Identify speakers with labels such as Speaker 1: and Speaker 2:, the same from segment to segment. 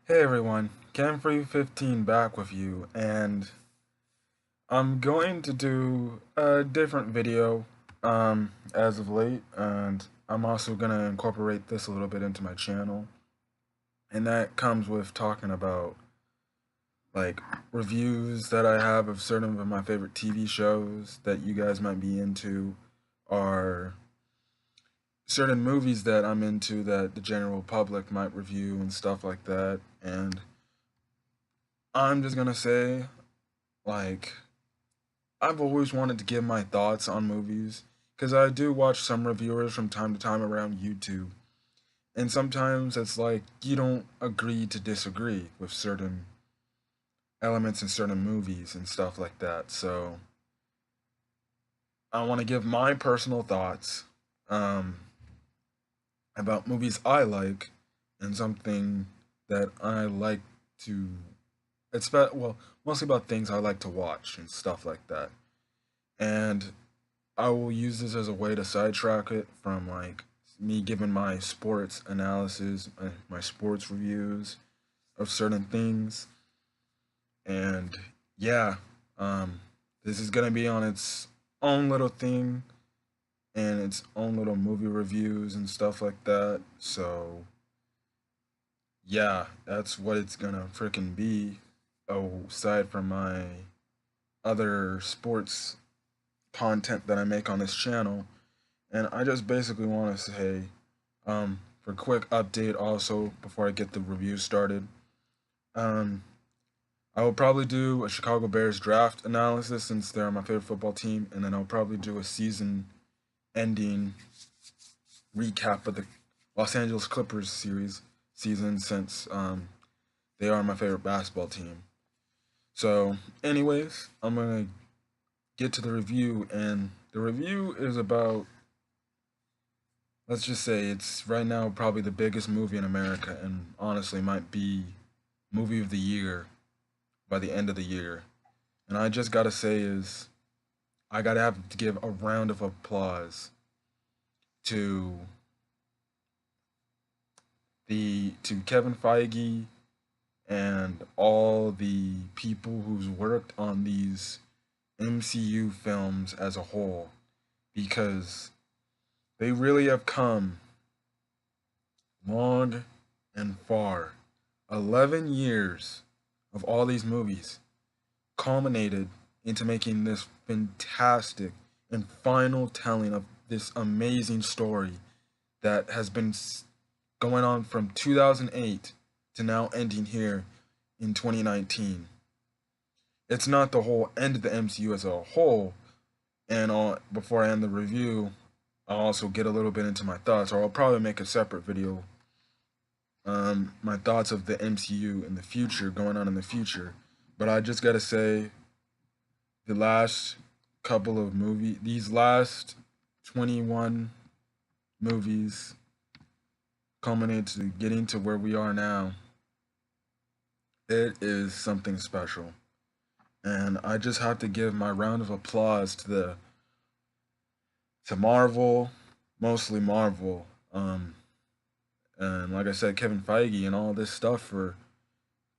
Speaker 1: Hey everyone, Cam315 back with you, and I'm going to do a different video as of late, and I'm also going to incorporate this a little bit into my channel, and that comes with talking about like reviews that I have of certain of my favorite TV shows that you guys might be into, or certain movies that I'm into that the general public might review and stuff like that, and I'm just gonna say, like, I've always wanted to give my thoughts on movies because I do watch some reviewers from time to time around YouTube. And sometimes it's like you don't agree to disagree with certain elements in certain movies and stuff like that. So I want to give my personal thoughts um, about movies I like and something that I like to. Well, mostly about things I like to watch and stuff like that. And I will use this as a way to sidetrack it from like me giving my sports analysis, my sports reviews of certain things, and yeah, um, this is gonna be on its own little thing and its own little movie reviews and stuff like that. So yeah, that's what it's gonna freaking be. Aside from my other sports content that I make on this channel. And I just basically want to say, for a quick update also before I get the review started, um, I will probably do a Chicago Bears draft analysis since they're my favorite football team, and then I'll probably do a season ending recap of the Los Angeles Clippers season since they are my favorite basketball team. So, anyways, I'm gonna get to the review, and the review is about, let's just say it's right now probably the biggest movie in America and honestly might be movie of the year by the end of the year. And I just gotta say is I gotta have to give a round of applause to to Kevin Feige and all the people who's worked on these MCU films as a whole because they really have come long and far. 11 years of all these movies culminated into making this fantastic and final telling of this amazing story that has been going on from 2008 to now ending here in 2019. It's not the whole end of the MCU as a whole, and before I end the review, I'll also get a little bit into my thoughts, or I'll probably make a separate video, my thoughts of the MCU in the future, going on in the future. But I just gotta say, the last couple of these last 21 movies culminate to getting to where we are now. It is something special. And I just have to give my round of applause to Marvel, mostly Marvel. And like I said, Kevin Feige and all this stuff for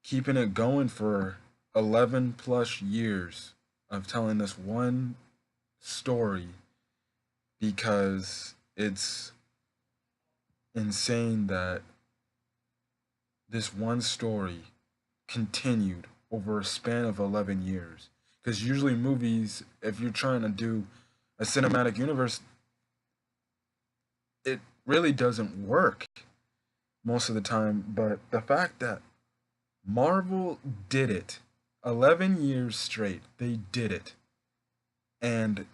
Speaker 1: keeping it going for 11 plus years of telling this one story because it's insane that this one story continued over a span of 11 years. Because usually, movies, if you're trying to do a cinematic universe, it really doesn't work most of the time. But the fact that Marvel did it 11 years straight, they did it. And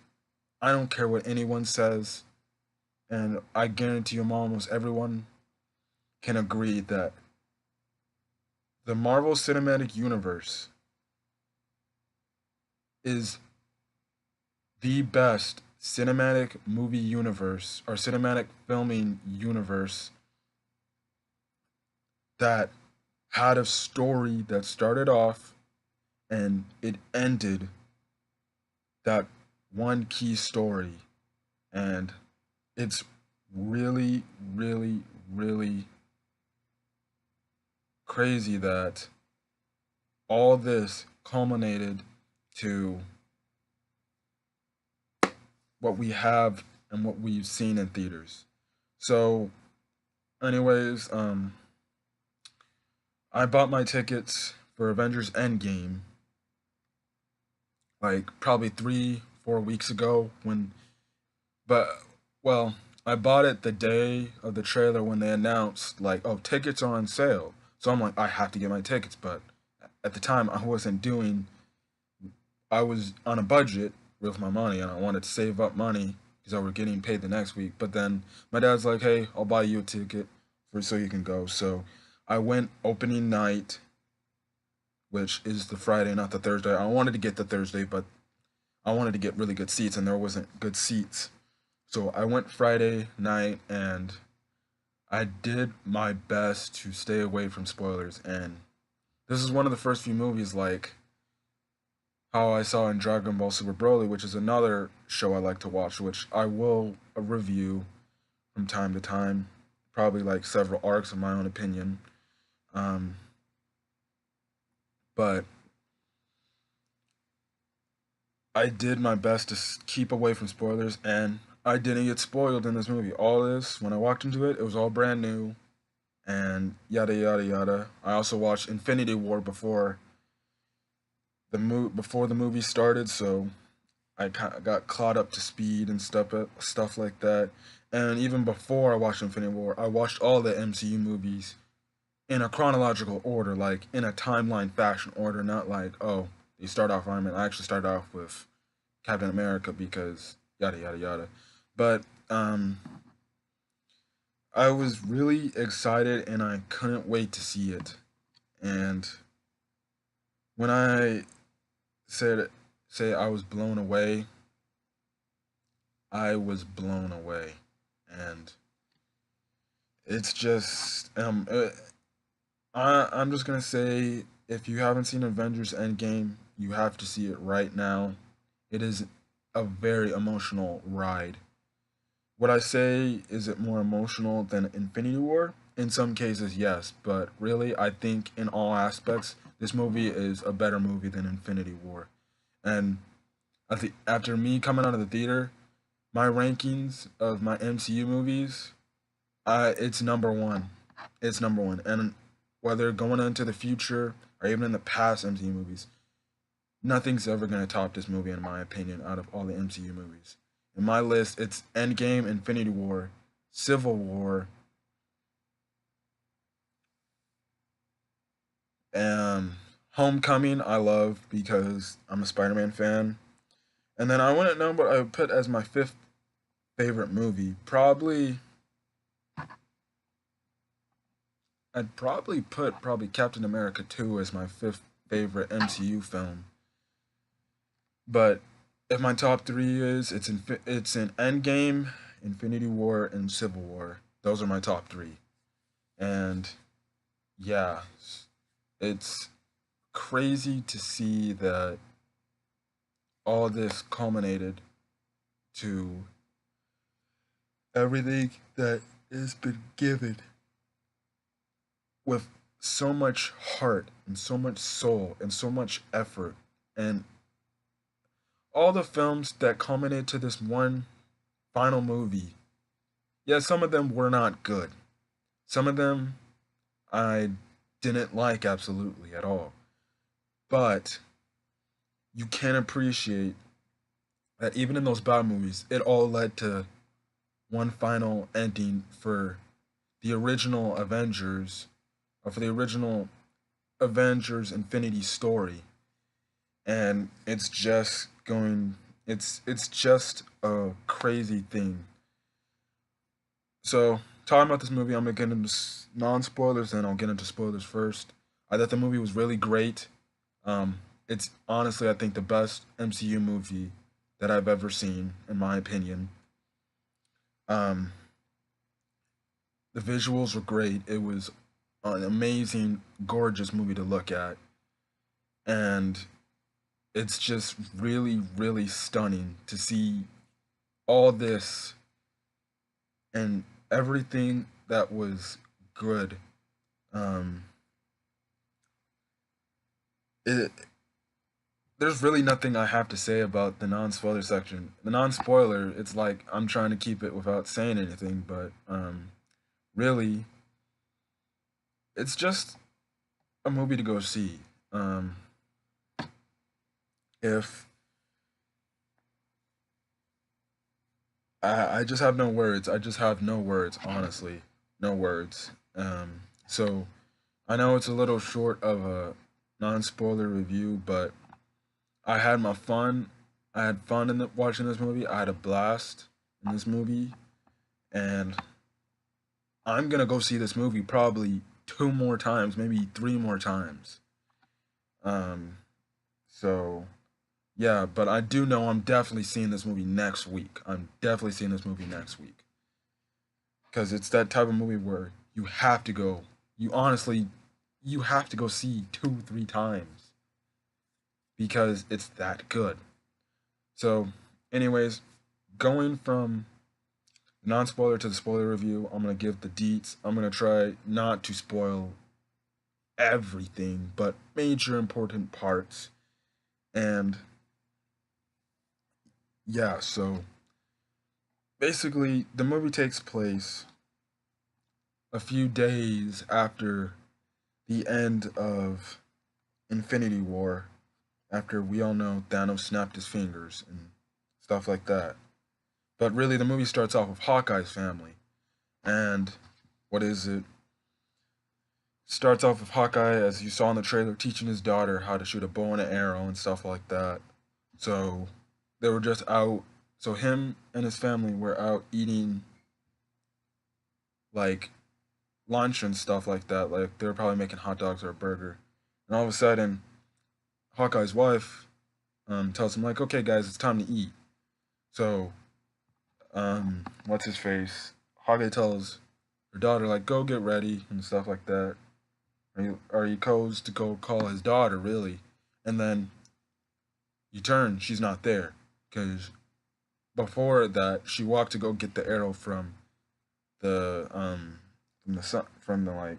Speaker 1: I don't care what anyone says, and I guarantee you almost everyone can agree that the Marvel Cinematic Universe is the best cinematic movie universe or cinematic filming universe that had a story that started off and it ended that one key story. And it's really, really, really crazy that all this culminated to what we have and what we've seen in theaters. So, anyways, I bought my tickets for Avengers Endgame like probably 3, 4 weeks ago but well, I bought it the day of the trailer when they announced like, oh, tickets are on sale. So I'm like, I have to get my tickets, but at the time I was on a budget with my money and I wanted to save up money because I was getting paid the next week. But then my dad's like, hey, I'll buy you a ticket for so you can go. So I went opening night, which is the Friday, not the Thursday. I wanted to get the Thursday, but I wanted to get really good seats and there wasn't good seats. So I went Friday night and I did my best to stay away from spoilers. And this is one of the first few movies like how I saw in Dragon Ball Super Broly, which is another show I like to watch, which I will review from time to time, probably like several arcs in my own opinion. Um, but I did my best to keep away from spoilers, and I didn't get spoiled in this movie. All this, when I walked into it, it was all brand new, and yada yada yada. I also watched Infinity War before the movie started, so I kind of got caught up to speed and stuff like that. And even before I watched Infinity War, I watched all the MCU movies in a chronological order, like in a timeline fashion order, not like, oh, they start off Iron Man. I actually started off with Captain America because yada yada yada. But I was really excited and I couldn't wait to see it. And when I said say I was blown away, I was blown away. And it's just I'm just gonna say if you haven't seen Avengers Endgame, you have to see it right now. It is a very emotional ride. Would I say is it more emotional than Infinity War? In some cases, yes, but really, I think in all aspects, this movie is a better movie than Infinity War. And after me coming out of the theater, my rankings of my MCU movies, it's number one. It's number one. And whether going into the future or even in the past MCU movies, nothing's ever going to top this movie, in my opinion, out of all the MCU movies. In my list, it's Endgame, Infinity War, Civil War, and Homecoming. I love because I'm a Spider-Man fan. And then I wouldn't know what I would put as my fifth favorite movie. I'd probably put Captain America 2 as my fifth favorite MCU film. But if my top three is, it's in Endgame, Infinity War, and Civil War. Those are my top three. And yeah, it's crazy to see that all this culminated to everything that has been given with so much heart and so much soul and so much effort, and all the films that culminated to this one final movie. Yeah, some of them were not good. Some of them I didn't like absolutely at all. But you can appreciate that even in those bad movies, it all led to one final ending for the original Avengers, or for the original Avengers Infinity story. And it's just a crazy thing. So talking about this movie, I'm gonna get into non-spoilers, then I'll get into spoilers first. I thought the movie was really great. It's honestly, I think, the best MCU movie that I've ever seen, in my opinion. Um, the visuals were great. It was an amazing, gorgeous movie to look at, and it's just really, really stunning to see all this and everything that was good. Um, it there's really nothing I have to say about the non-spoiler section. The non-spoiler, it's like I'm trying to keep it without saying anything, but really, it's just a movie to go see. Um, if I just have no words, I just have no words, honestly, no words. So I know it's a little short of a non-spoiler review, but I had my fun. I had fun watching this movie. I had a blast in this movie, and I'm gonna go see this movie probably two more times, maybe three more times. Um, so yeah, but I do know I'm definitely seeing this movie next week. I'm definitely seeing this movie next week because it's that type of movie where you have to go. You honestly, you have to go see two, three times because it's that good. So, anyways, going from non spoiler to the spoiler review, I'm gonna give the deets. I'm gonna try not to spoil everything, but major important parts. And yeah, so basically, the movie takes place a few days after the end of Infinity War, after we all know Thanos snapped his fingers and stuff like that. But really, the movie starts off with Hawkeye's family. And what is it? Starts off with Hawkeye, as you saw in the trailer, teaching his daughter how to shoot a bow and an arrow and stuff like that. So they were just out. So him and his family were out eating like lunch and stuff like that. Like they were probably making hot dogs or a burger. And all of a sudden, Hawkeye's wife tells him like, "Okay, guys, it's time to eat." So what's his face? Hawkeye tells her daughter like, "Go get ready" and stuff like that. Or he goes to go call his daughter really, and then you turn, she's not there because before that she walked to go get the arrow from the sun, from the like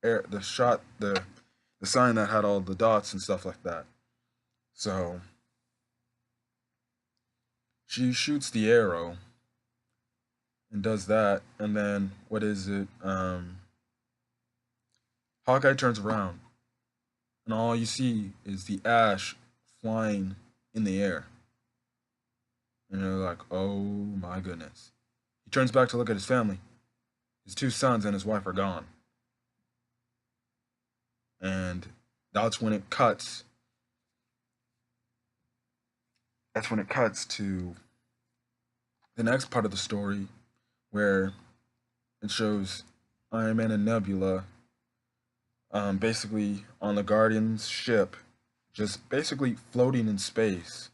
Speaker 1: air the shot the sign that had all the dots and stuff like that. So she shoots the arrow and does that, and then what is it? Hawkeye turns around, and all you see is the ash flying in the air, and you're like, "Oh my goodness!" He turns back to look at his family. His two sons and his wife are gone, and that's when it cuts. That's when it cuts to the next part of the story, where it shows Iron Man and Nebula basically on the Guardian's ship, just basically floating in space.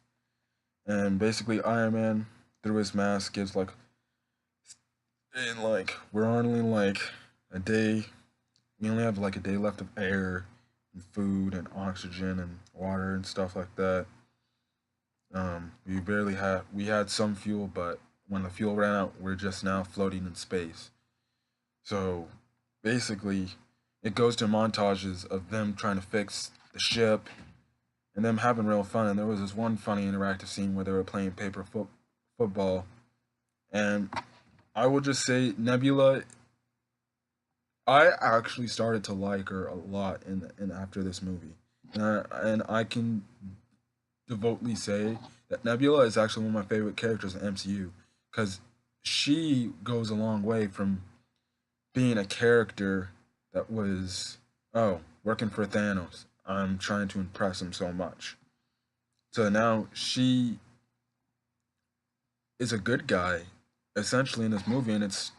Speaker 1: And basically, Iron Man, through his mask, gives like, and like, we're only like a day, we only have like a day left of air and food and oxygen and water and stuff like that. We had some fuel, but when the fuel ran out, we're just now floating in space. So basically, it goes to montages of them trying to fix the ship and them having real fun. And there was this one funny interactive scene where they were playing football. And I will just say, Nebula, I actually started to like her a lot in after this movie. And I can devoutly say that Nebula is actually one of my favorite characters in MCU because she goes a long way from being a character that was, oh, working for Thanos. I'm trying to impress him so much. So now she is a good guy, essentially in this movie, and it's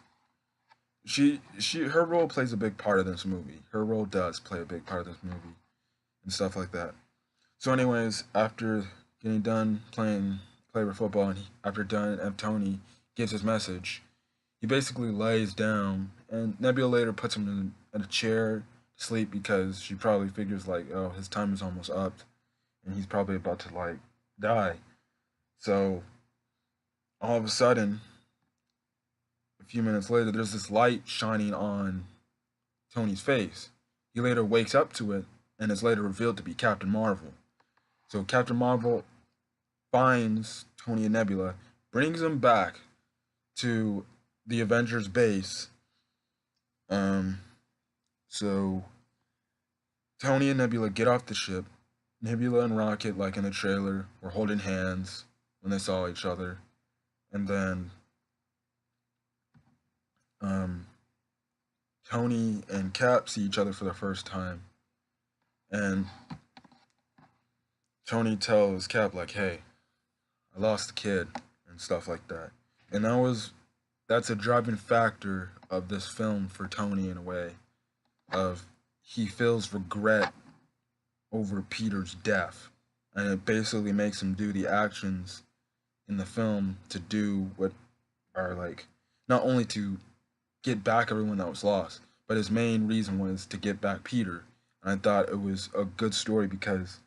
Speaker 1: she her role plays a big part of this movie. Her role does play a big part of this movie and stuff like that. So, anyways, after getting done playing Claver football, and after done, and Tony gives his message, he basically lays down, and Nebula later puts him in a chair to sleep because she probably figures like, oh, his time is almost up, and he's probably about to like die. So all of a sudden, a few minutes later, there's this light shining on Tony's face. He later wakes up to it, and is later revealed to be Captain Marvel. So Captain Marvel finds Tony and Nebula, brings them back to the Avengers base. Um, so Tony and Nebula get off the ship. Nebula and Rocket, like in the trailer, were holding hands when they saw each other, and then um, Tony and Cap see each other for the first time, and Tony tells Cap like, "Hey, I lost the kid," and stuff like that. And that's a driving factor of this film for Tony in a way of he feels regret over Peter's death, and it basically makes him do the actions in the film to do what are like not only to get back everyone that was lost, but his main reason was to get back Peter. And I thought it was a good story because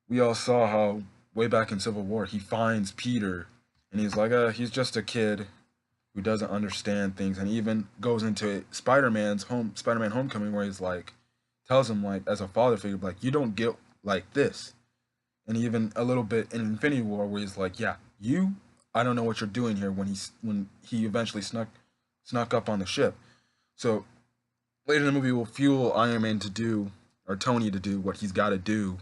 Speaker 1: we all saw how way back in Civil War he finds Peter and he's like, he's just a kid who doesn't understand things, and he even goes into Spider-Man Homecoming, where he's like, tells him like as a father figure, like you don't get like this, and even a little bit in Infinity War where he's like, yeah, I don't know what you're doing here when he eventually snuck up on the ship. So later in the movie will fuel Iron Man to do or Tony to do what he's got to do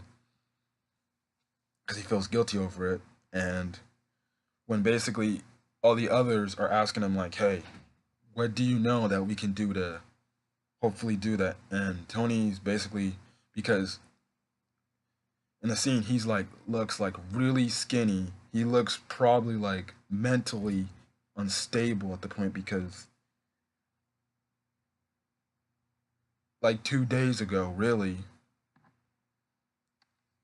Speaker 1: because he feels guilty over it, and when basically all the others are asking him like, hey, what do you know that we can do to hopefully do that? And Tony's basically, because in the scene he's like looks like really skinny, he looks probably like mentally unstable at the point because like 2 days ago really,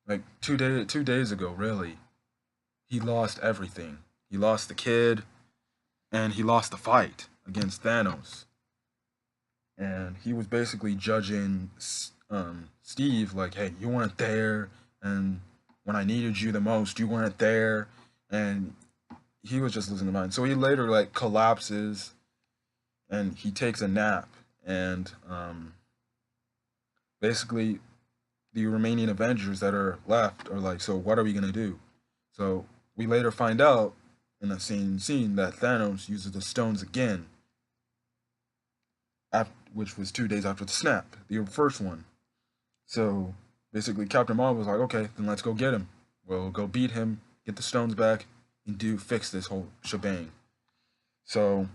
Speaker 1: like 2 days ago really, he lost everything. He lost the kid, and he lost the fight against Thanos. And he was basically judging Steve like, "Hey, you weren't there, and when I needed you the most, you weren't there." And he was just losing his mind. So he later like collapses, and he takes a nap, and basically the remaining Avengers that are left are like, "So what are we gonna do?" So we later find out in the same scene that Thanos uses the stones again, which was 2 days after the snap, the first one. So basically, Captain Marvel was like, "Okay, then let's go get him. We'll go beat him, get the stones back, and fix this whole shebang." So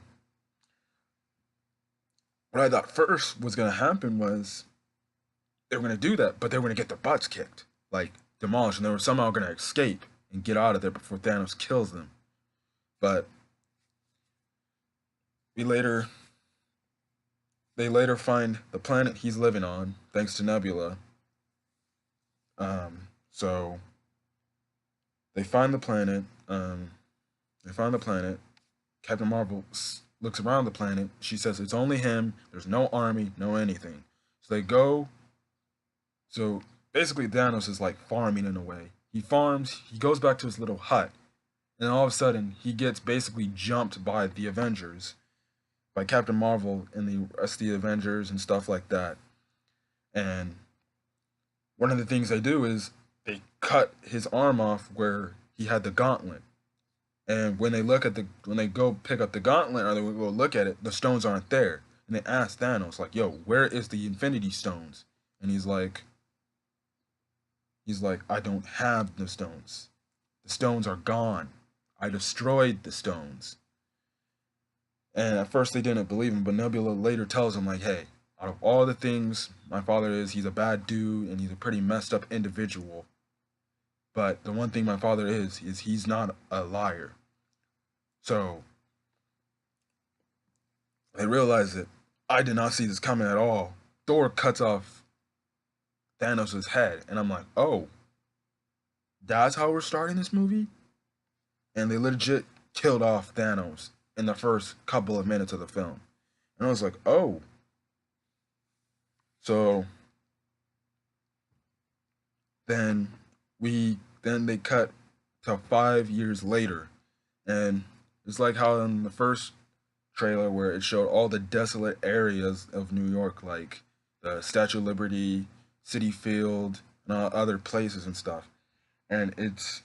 Speaker 1: what I thought first was gonna happen was they were gonna do that, but they were gonna get their butts kicked, like demolished, and they were somehow gonna escape and get out of there before Thanos kills them. But we later they later find the planet he's living on, thanks to Nebula. So they find the planet. They find the planet. Captain Marvel looks around the planet. She says it's only him. There's no army, no anything. So they go. So basically, Thanos is like farming in a way. He farms. He goes back to his little hut, and all of a sudden, he gets basically jumped by the Avengers, by Captain Marvel and the rest of the Avengers and stuff like that. And one of the things they do is they cut his arm off where he had the gauntlet. And when they go pick up the gauntlet or they go look at it, the stones aren't there. And they ask Thanos like, "Yo, where is the Infinity Stones?" And he's like, "I don't have the stones. The stones are gone. I destroyed the stones." And at first they didn't believe him, but Nebula later tells him like, "Hey, out of all the things my father is, he's a bad dude and he's a pretty messed up individual. But the one thing my father is he's not a liar." So they realize that I did not see this coming at all. Thor cuts off Thanos' head, and I'm like, "Oh, that's how we're starting this movie?" And they legit killed off Thanos in the first couple of minutes of the film. And I was like, "Oh." So then they cut to 5 years later, and it's like how in the first trailer where it showed all the desolate areas of New York, like the Statue of Liberty, City Field and other places and stuff. And it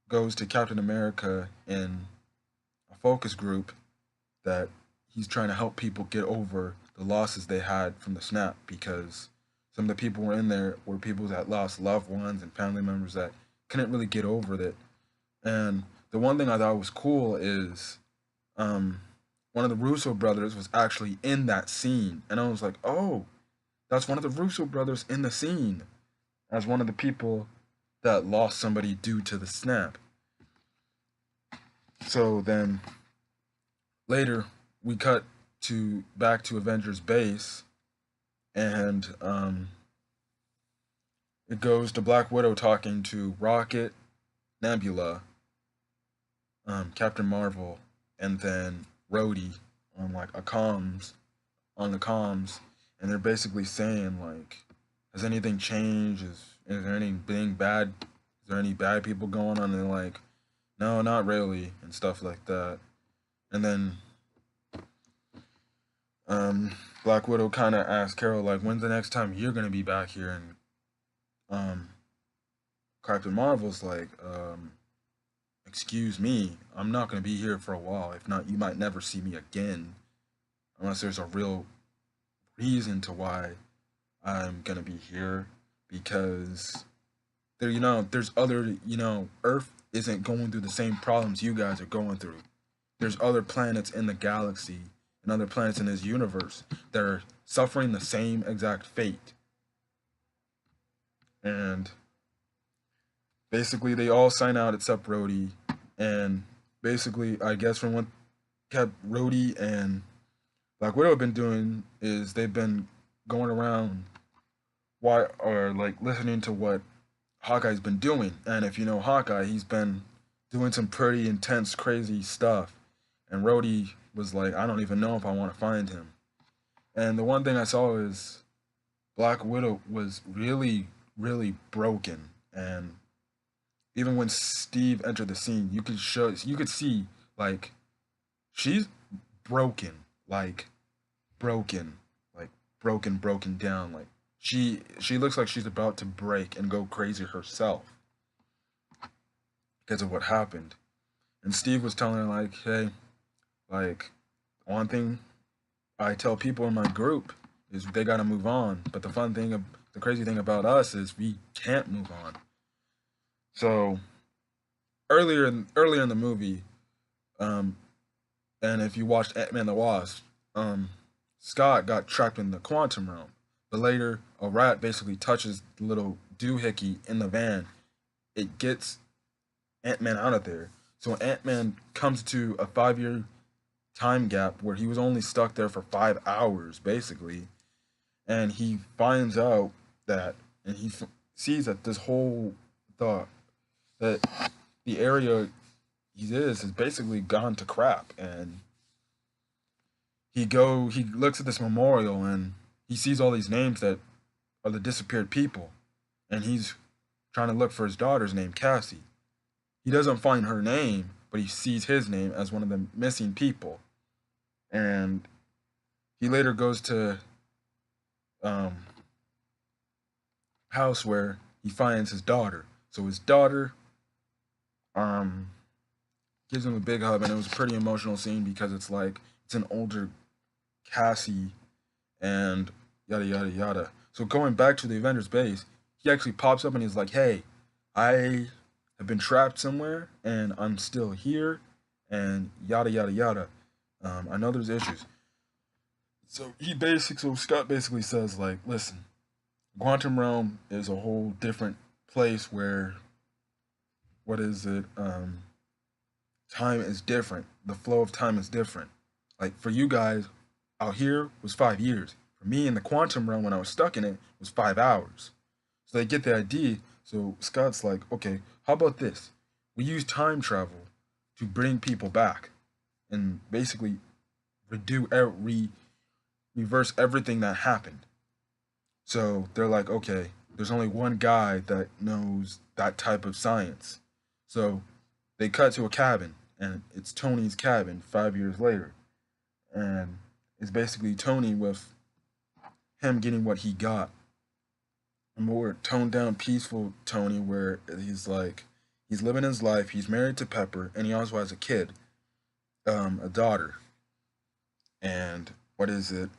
Speaker 1: goes to Captain America in a focus group that he's trying to help people get over the losses they had from the snap, because some of the people were in there were people that lost loved ones and family members that couldn't really get over it. And the one thing I thought was cool is um, one of the Russo brothers was actually in that scene, and I was like, oh, that's one of the Russo brothers in the scene as one of the people that lost somebody due to the snap. So then later we cut to back to Avengers base, and it goes to Black Widow talking to Rocket, Nebula, Captain Marvel, and then Rhodey on like a comms on the comms, and they're basically saying like, has anything changed? Is there anything bad? Is there any bad people going on? And they're like, no, not really, and stuff like that. And then Black Widow kind of asked Carol like, when's the next time you're gonna be back here? And um, Captain Marvel's like, excuse me, I'm not gonna be here for a while. If not, you might never see me again, unless there's a real reason to why I'm gonna be here. Because there, there's other, Earth isn't going through the same problems you guys are going through. There's other planets in the galaxy and other planets in this universe that are suffering the same exact fate. And basically, they all sign out except Rhodey. And basically, I guess from what kept Rhodey and Black Widow have been doing is they've been going around why or like listening to what Hawkeye's been doing. And if you know Hawkeye, he's been doing some pretty intense, crazy stuff. And Rhodey was like, I don't even know if I want to find him. And the one thing I saw is Black Widow was really, really broken. And even when Steve entered the scene, you could see like she's broken, like broken, like broken down. Like she looks like she's about to break and go crazy herself because of what happened. And Steve was telling her like, hey, like one thing I tell people in my group is they gotta move on. But the crazy thing about us is we can't move on. So earlier in the movie, um, and if you watched Ant-Man the Wasp, Scott got trapped in the quantum realm. But later, a rat basically touches the little doohickey in the van. It gets Ant-Man out of there. So Ant-Man comes to a 5 year time gap where he was only stuck there for 5 hours, basically. And he finds out that, and sees that this whole thought that the area he is basically gone to crap. And he looks at this memorial and he sees all these names that are the disappeared people, and he's trying to look for his daughter's name, Cassie. He doesn't find her name, but he sees his name as one of the missing people. And he later goes to um house where he finds his daughter. So his daughter um gives him a big hug, and it was a pretty emotional scene because it's an older Cassie and yada yada yada. So going back to the Avengers base, he actually pops up and he's like, "Hey, I have been trapped somewhere and I'm still here," and yada yada yada. I know there's issues. So Scott basically says like, "Listen, quantum realm is a whole different place where what is it? Time is different. The flow of time is different. Like for you guys out here was 5 years. For me in the quantum realm when I was stuck in it was 5 hours. So they get the idea. So Scott's like, okay, how about this? We use time travel to bring people back and basically redo reverse everything that happened. So they're like, okay, there's only one guy that knows that type of science. So they cut to a cabin, and it's Tony's cabin 5 years later. And it's basically Tony with him getting what he got. a more toned down, peaceful Tony, where he's like, he's living his life. He's married to Pepper, and he also has a kid, a daughter. And what is it?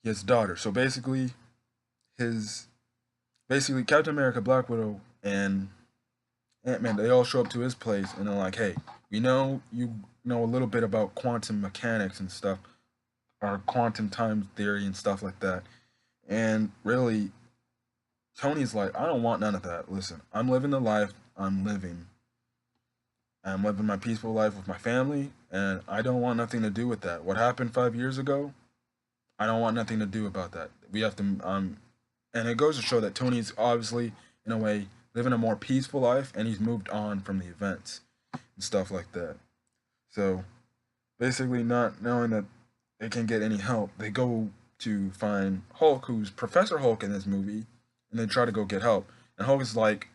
Speaker 1: He has a daughter. So his basically Captain America, Black Widow, and Ant-Man, they all show up to his place, and they're like, "Hey, we know you know a little bit about quantum mechanics and stuff, or quantum time theory and stuff like that." And really, Tony's like, "I don't want none of that. Listen, I'm living the life I'm living. I'm living my peaceful life with my family, and I don't want nothing to do with that. What happened 5 years ago? I don't want nothing to do about that. We have to and it goes to show that Tony's obviously, in a way, living a more peaceful life, and he's moved on from the events and stuff like that. So basically, not knowing that they can get any help, they go to find Hulk, who's Professor Hulk in this movie, and they try to go get help. And Hulk is like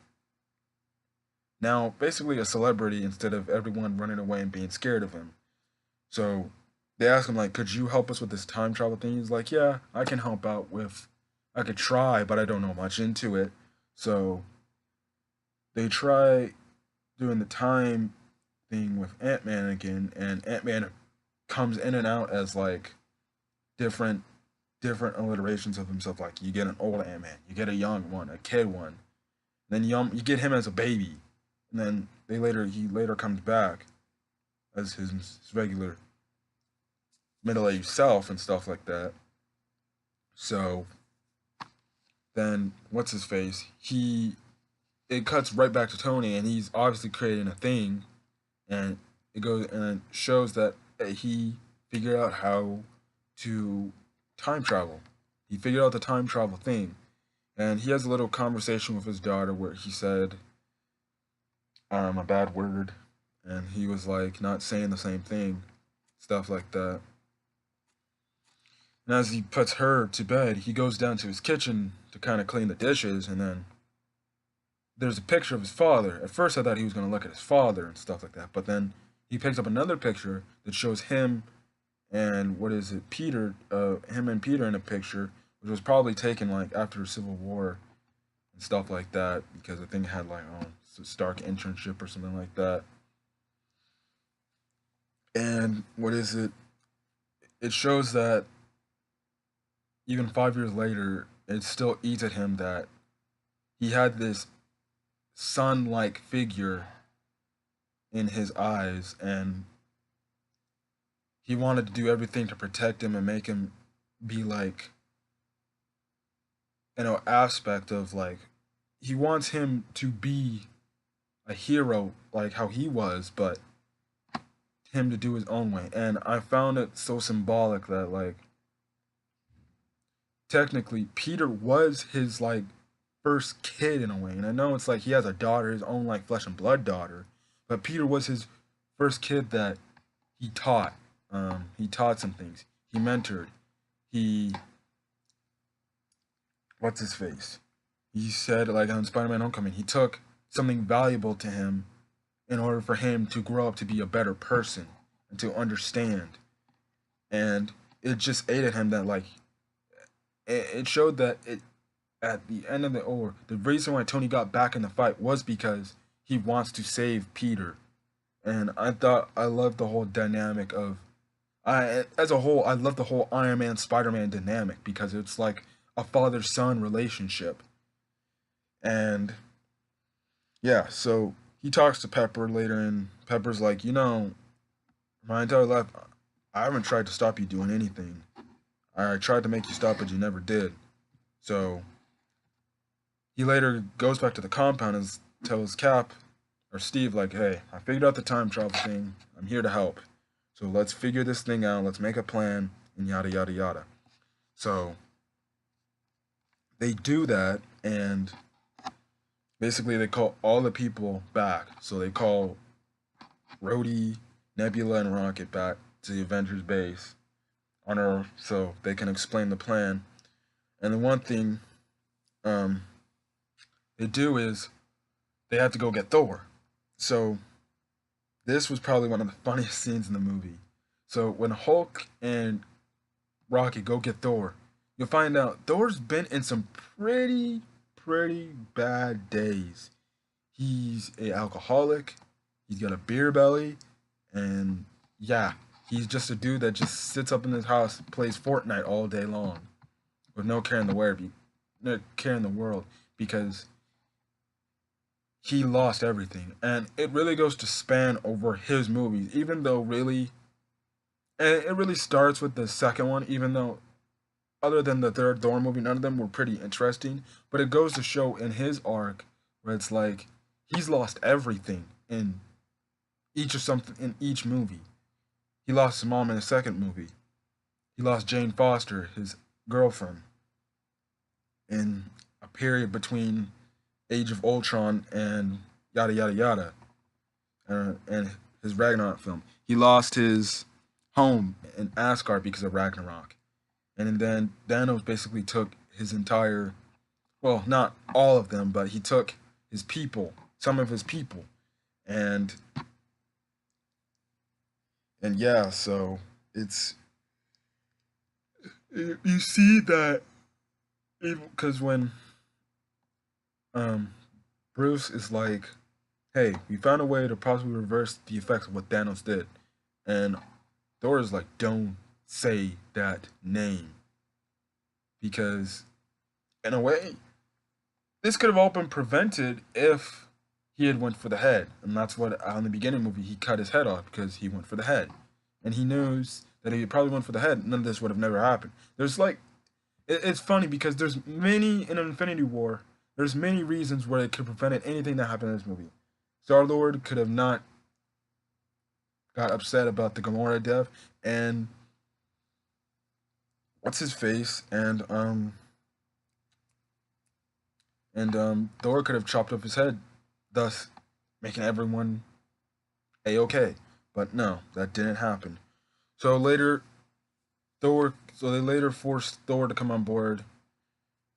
Speaker 1: now basically a celebrity instead of everyone running away and being scared of him. So they ask him like, "Could you help us with this time travel thing?" He's like, "Yeah, I can help out with. I could try, but I don't know much into it." So they try doing the time thing with Ant Man again, and Ant Man comes in and out as like different different alliterations of himself. Like you get an old Ant Man, you get a young one, a kid one, then you get him as a baby, and then he later comes back as his regular middle aged self and stuff like that. So then what's his face? It cuts right back to Tony, and he's obviously creating a thing, and it goes and it shows that he figured out how to time travel. He figured out the time travel thing, and he has a little conversation with his daughter where he said a bad word, and he was like not saying the same thing, stuff like that. And as he puts her to bed, he goes down to his kitchen to kind of clean the dishes, and then there's a picture of his father. At first, I thought he was going to look at his father and stuff like that, but then he picks up another picture that shows him and what is it, Peter, him and Peter in a picture, which was probably taken like after the Civil War and stuff like that, because I think it had like Stark internship or something like that. And what is it? It shows that even 5 years later, it still eats at him that he had this son-like figure in his eyes, and he wanted to do everything to protect him and make him be like, aspect of like, he wants him to be a hero like how he was, but him to do his own way. And I found it so symbolic that like technically Peter was his like first kid in a way. And I know it's like he has a daughter, his own like flesh and blood daughter, but Peter was his first kid that he taught. He taught some things. He mentored. He what's his face? He said like on Spider-Man Homecoming, he took something valuable to him in order for him to grow up to be a better person and to understand. And it just aided him that like it showed that it at the end of the reason why Tony got back in the fight was because he wants to save Peter. And I loved the whole dynamic of I as a whole I love the whole Iron Man Spider Man dynamic because it's like a father son relationship. And yeah, so he talks to Pepper later, and Pepper's like, my entire life, I haven't tried to stop you doing anything. I tried to make you stop, but you never did. So he later goes back to the compound and tells Cap or Steve, like, hey, I figured out the time travel thing. I'm here to help. So let's figure this thing out. Let's make a plan, and yada, yada, yada. So they do that, and basically they call all the people back. So they call Rhodey, Nebula, and Rocket back to the Avengers base on Earth so they can explain the plan. And the one thing um, they do is they have to go get Thor. So this was probably one of the funniest scenes in the movie. So when Hulk and Rocket go get Thor, you'll find out Thor's been in some pretty bad days. He's a alcoholic. He's got a beer belly, and yeah, he's just a dude that just sits up in his house, plays Fortnite all day long, with no care in the world, no care in the world, because he lost everything, and it really goes to span over his movies. Even though really, and it really starts with the second one. Even though, other than the third Thor movie, none of them were pretty interesting. But it goes to show in his arc where it's like he's lost everything in each movie. He lost his mom in the second movie. He lost Jane Foster, his girlfriend, in a period between Age of Ultron and yada yada yada, and his Ragnarok film. He lost his home in Asgard because of Ragnarok, and then Thanos basically took his entire, well, not all of them, but he took his people, some of his people, and yeah, so it's you see that because when um Bruce is like, "Hey, we found a way to possibly reverse the effects of what Thanos did," and Thor is like, "Don't say that name," because in a way, this could have all been prevented if he had went for the head, and that's what on the beginning movie he cut his head off because he went for the head, and he knows that if he probably went for the head, none of this would have never happened. There's like, it's funny because there's many in Infinity War. There's many reasons where it could have prevented anything that happened in this movie. Star Lord could have not got upset about the Gamora death, and what's his face, and Thor could have chopped off his head, thus making everyone a okay. But no, that didn't happen. So later, so they later forced Thor to come on board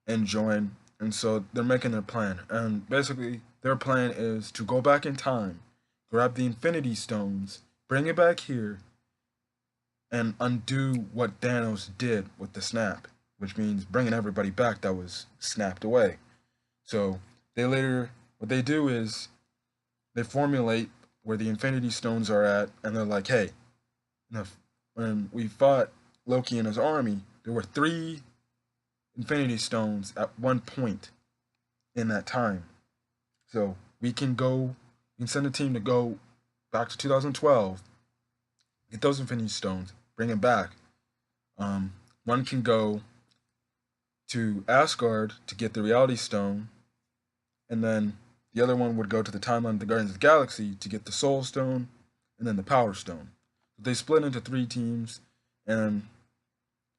Speaker 1: and join, and so they're making their plan. And basically, their plan is to go back in time, grab the Infinity Stones, bring it back here, and undo what Thanos did with the snap, which means bringing everybody back that was snapped away. So what they do is they formulate where the Infinity Stones are at, and they're like, hey, when we fought Loki and his army, there were 3 Infinity Stones at one point in that time. So we can send a team to go back to 2012, get those Infinity Stones, bring them back. One can go to Asgard to get the Reality Stone, and then the other one would go to the timeline of the Guardians of the Galaxy to get the Soul Stone, and then the Power Stone. They split into 3 teams, and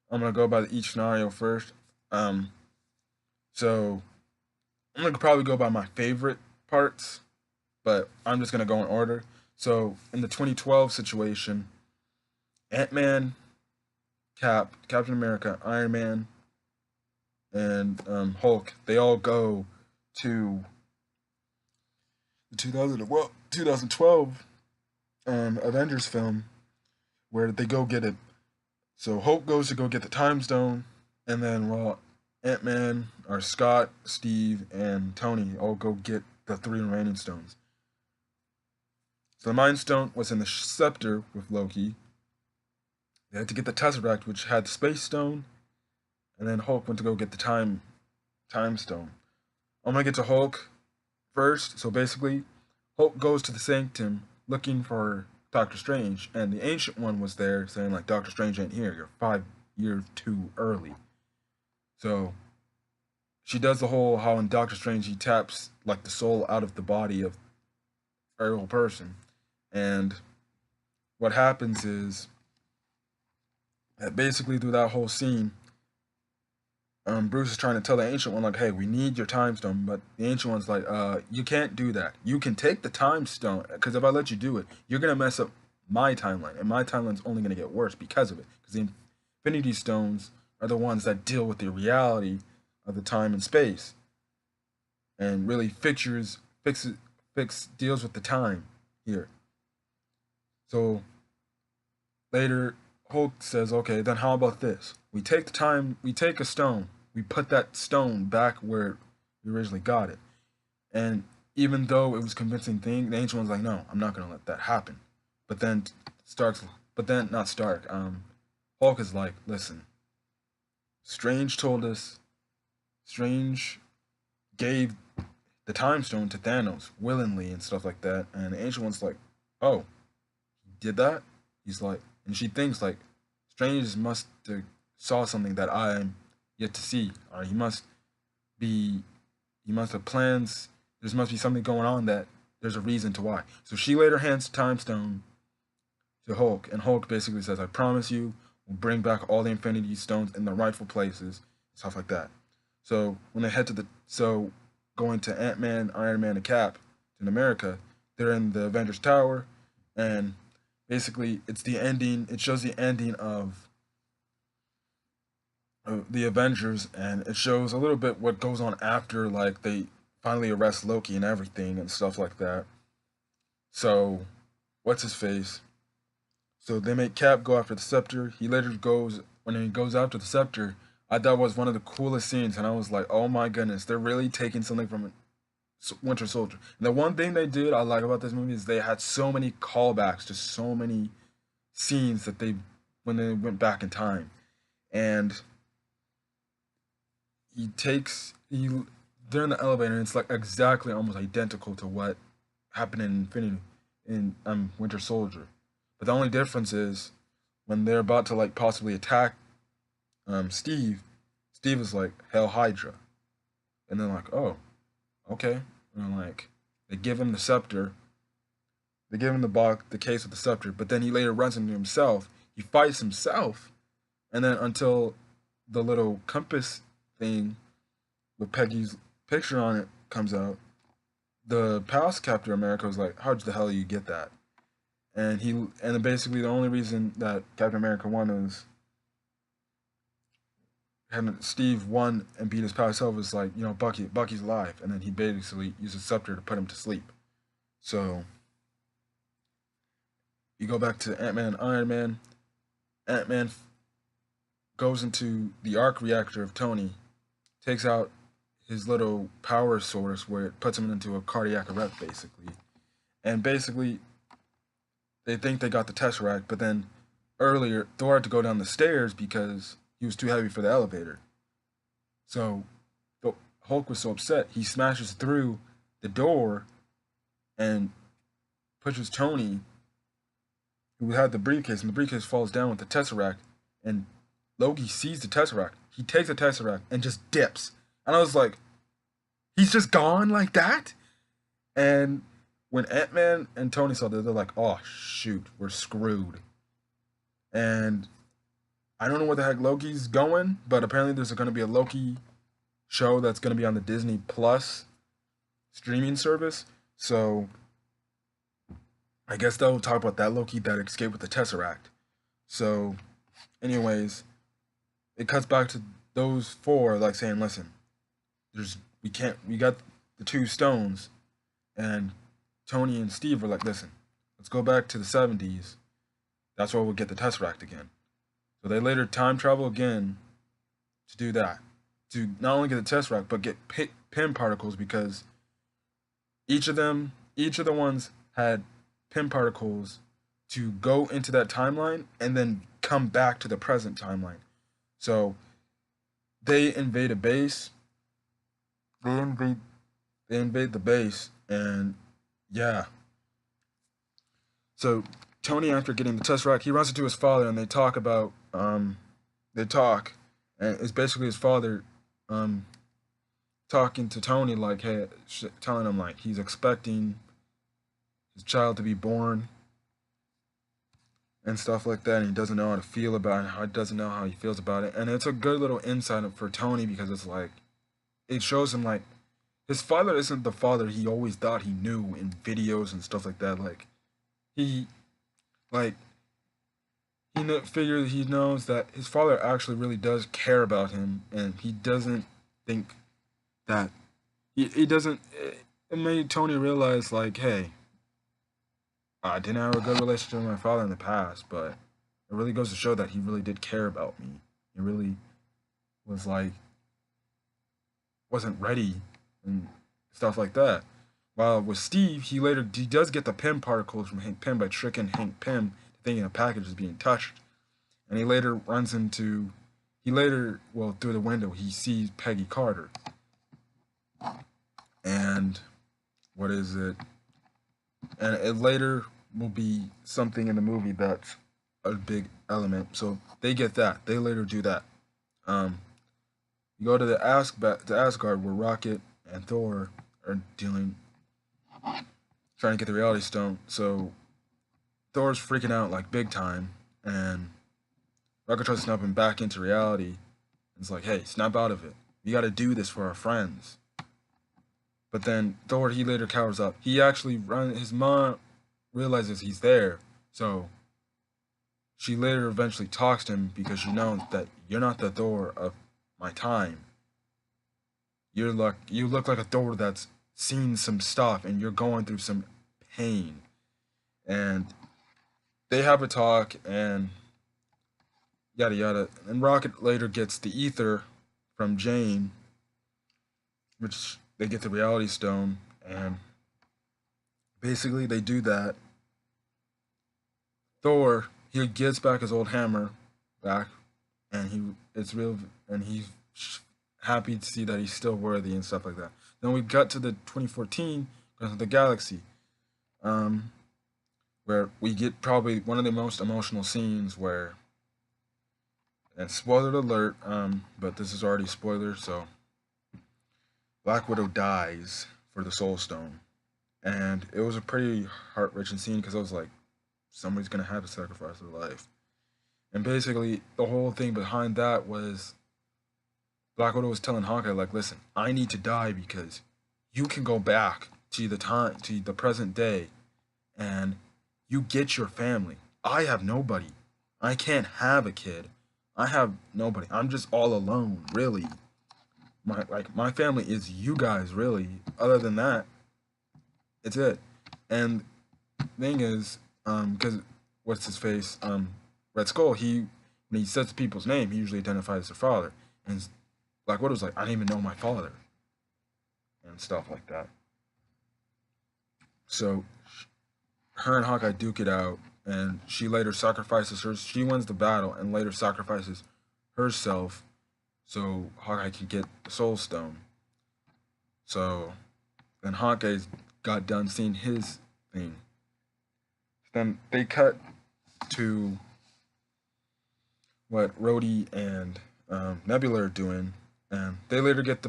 Speaker 1: I'm gonna go by each scenario first. So I'm gonna probably go by my favorite parts, but I'm just gonna go in order. So in the 2012 situation, Ant-Man, Captain America, Iron Man, and Hulk, they all go to the 2012 Avengers film where they go get it. So Hulk goes to go get the Time Stone, and then while Ant-Man or Scott, Steve, and Tony all go get the 3 remaining stones. So the Mind Stone was in the scepter with Loki. They had to get the Tesseract, which had the Space Stone, and then Hulk went to go get the Time Stone. I'm gonna get to Hulk first. So basically, Hulk goes to the Sanctum looking for Doctor Strange, and the Ancient One was there saying like, Doctor Strange ain't here. You're 5 years too early. So she does the whole how in Doctor Strange he taps like the soul out of the body of a real person, and what happens is that basically through that whole scene, Bruce is trying to tell the Ancient One like, "Hey, we need your Time Stone," but the Ancient One's like, you can't do that. You can take the Time Stone, because if I let you do it, you're gonna mess up my timeline, and my timeline's only gonna get worse because of it. Because the Infinity Stones are the ones that deal with the reality of the time and space, and really fix deals with the time here. So later, Hulk says, okay, then how about this? We take a stone, we put that stone back where we originally got it. And even though it was a convincing thing, the Ancient One's like, no, I'm not gonna let that happen. But then Stark's, but then not Stark. Hulk is like, listen, Strange told us, Strange gave the Time Stone to Thanos willingly and stuff like that, and the Ancient One's like, oh, he did that? He's like, and she thinks like, Strange must have saw something that I'm yet to see, or be, he must have plans. There must be something going on that there's a reason to why. So she later hands the Time Stone to Hulk, and Hulk basically says, I promise you, we'll bring back all the Infinity Stones in the rightful places, stuff like that. So when they head to going to Ant-Man, Iron Man, and Cap in America, they're in the Avengers Tower, and basically it's the ending. It shows the ending of the Avengers, and it shows a little bit what goes on after, like they finally arrest Loki and everything and stuff like that. So, what's his face? So they make Cap go after the scepter. He later goes when he goes after the scepter. I thought was one of the coolest scenes, and I was like, "Oh my goodness, they're really taking something from Winter Soldier." And the one thing they did I like about this movie is they had so many callbacks to so many scenes that they when they went back in time, and he takes he they're in the elevator, and it's like exactly almost identical to what happened in Infinity in Winter Soldier. But the only difference is when they're about to like possibly attack Steve, Steve is like Hell Hydra, and then like, oh, okay, and like they give him the scepter, they give him the case with the scepter, but then he later runs into himself. He fights himself, and then until the little compass thing with Peggy's picture on it comes out, the past Captain America was like, "How the hell do you get that?" And then basically the only reason that Captain America won was and Steve won and beat his past self was like, Bucky's alive, and then he basically used a scepter to put him to sleep. So you go back to Ant Man, Iron Man. Ant Man goes into the arc reactor of Tony, takes out his little power source where it puts him into a cardiac arrest, basically. And basically, they think they got the Tesseract, but then earlier, Thor had to go down the stairs because he was too heavy for the elevator. So the Hulk was so upset, he smashes through the door and pushes Tony, who had the briefcase, and the briefcase falls down with the Tesseract. And Loki sees the Tesseract. He takes the Tesseract and just dips. And I was like, he's just gone like that? And when Ant-Man and Tony saw that, they're like, oh, shoot, we're screwed. And I don't know where the heck Loki's going, but apparently there's going to be a Loki show that's going to be on the Disney Plus streaming service. So I guess they'll talk about that Loki that escaped with the Tesseract. So, anyways, it cuts back to those four like saying, "Listen, we got the two stones," and Tony and Steve were like, "Listen, let's go back to the '70s. That's where we'll get the Tesseract again." So they later time travel again to do that, to not only get the Tesseract but get Pym particles because each of the ones had Pym particles to go into that timeline and then come back to the present timeline. So they invade a base. They invade the base, and yeah. So Tony, after getting the Tesseract, he runs into his father, and they talk, and it's basically his father um talking to Tony like, hey, telling him like he's expecting his child to be born and stuff like that, and he doesn't know how to feel about it, how he doesn't know how he feels about it, and it's a good little insight for Tony because it's like it shows him like his father isn't the father he always thought he knew in videos and stuff like that. Like he like he knows that his father actually really does care about him, and he doesn't think that he doesn't. It made Tony realize like, hey, I didn't have a good relationship with my father in the past, but it really goes to show that he really did care about me. He really was like wasn't ready and stuff like that. While with Steve, he does get the Pym particles from Hank Pym by tricking Hank Pym thinking a package is being touched, and he later well through the window he sees Peggy Carter, and what is it? And it later will be something in the movie that's a big element. So they get that. They later do that. Um, you go to the Asgard where Rocket and Thor are trying to get the Reality Stone. So Thor's freaking out like big time, and Rocket tries to snap him back into reality. It's like, hey, snap out of it. We got to do this for our friends. But then Thor, he later cowers up. He actually his mom realizes he's there, so she later eventually talks to him because she knows that you're not the Thor of my time. You look like a Thor that's seen some stuff and you're going through some pain. And they have a talk and yada yada. And Rocket later gets the ether from Jane, which they get the Reality Stone, and basically they do that. Thor, he gets back his old hammer back, and he's happy to see that he's still worthy and stuff like that. Then we got to the 2014 the Galaxy, um, where we get probably one of the most emotional scenes where, and spoiler alert, but this is already spoiler, so Black Widow dies for the Soul Stone, and it was a pretty heart-wrenching scene because I was like, somebody's gonna have to sacrifice their life. And basically, the whole thing behind that was Black Widow was telling Hawkeye, like, listen, I need to die because you can go back to the present day, and you get your family. I have nobody. I can't have a kid. I have nobody. I'm just all alone, really. My family is you guys, really. Other than that, it's it. And thing is, because what's his face, Red Skull, when he says people's name, he usually identifies their father. And Black Widow's like, I didn't even know my father, and stuff like that. So her and Hawkeye duke it out, and she later sacrifices her. She wins the battle and later sacrifices herself so Hawkeye can get the Soul Stone. So then Hawkeye's got done seeing his thing. Then they cut to what Rhodey and Nebula are doing, and they later get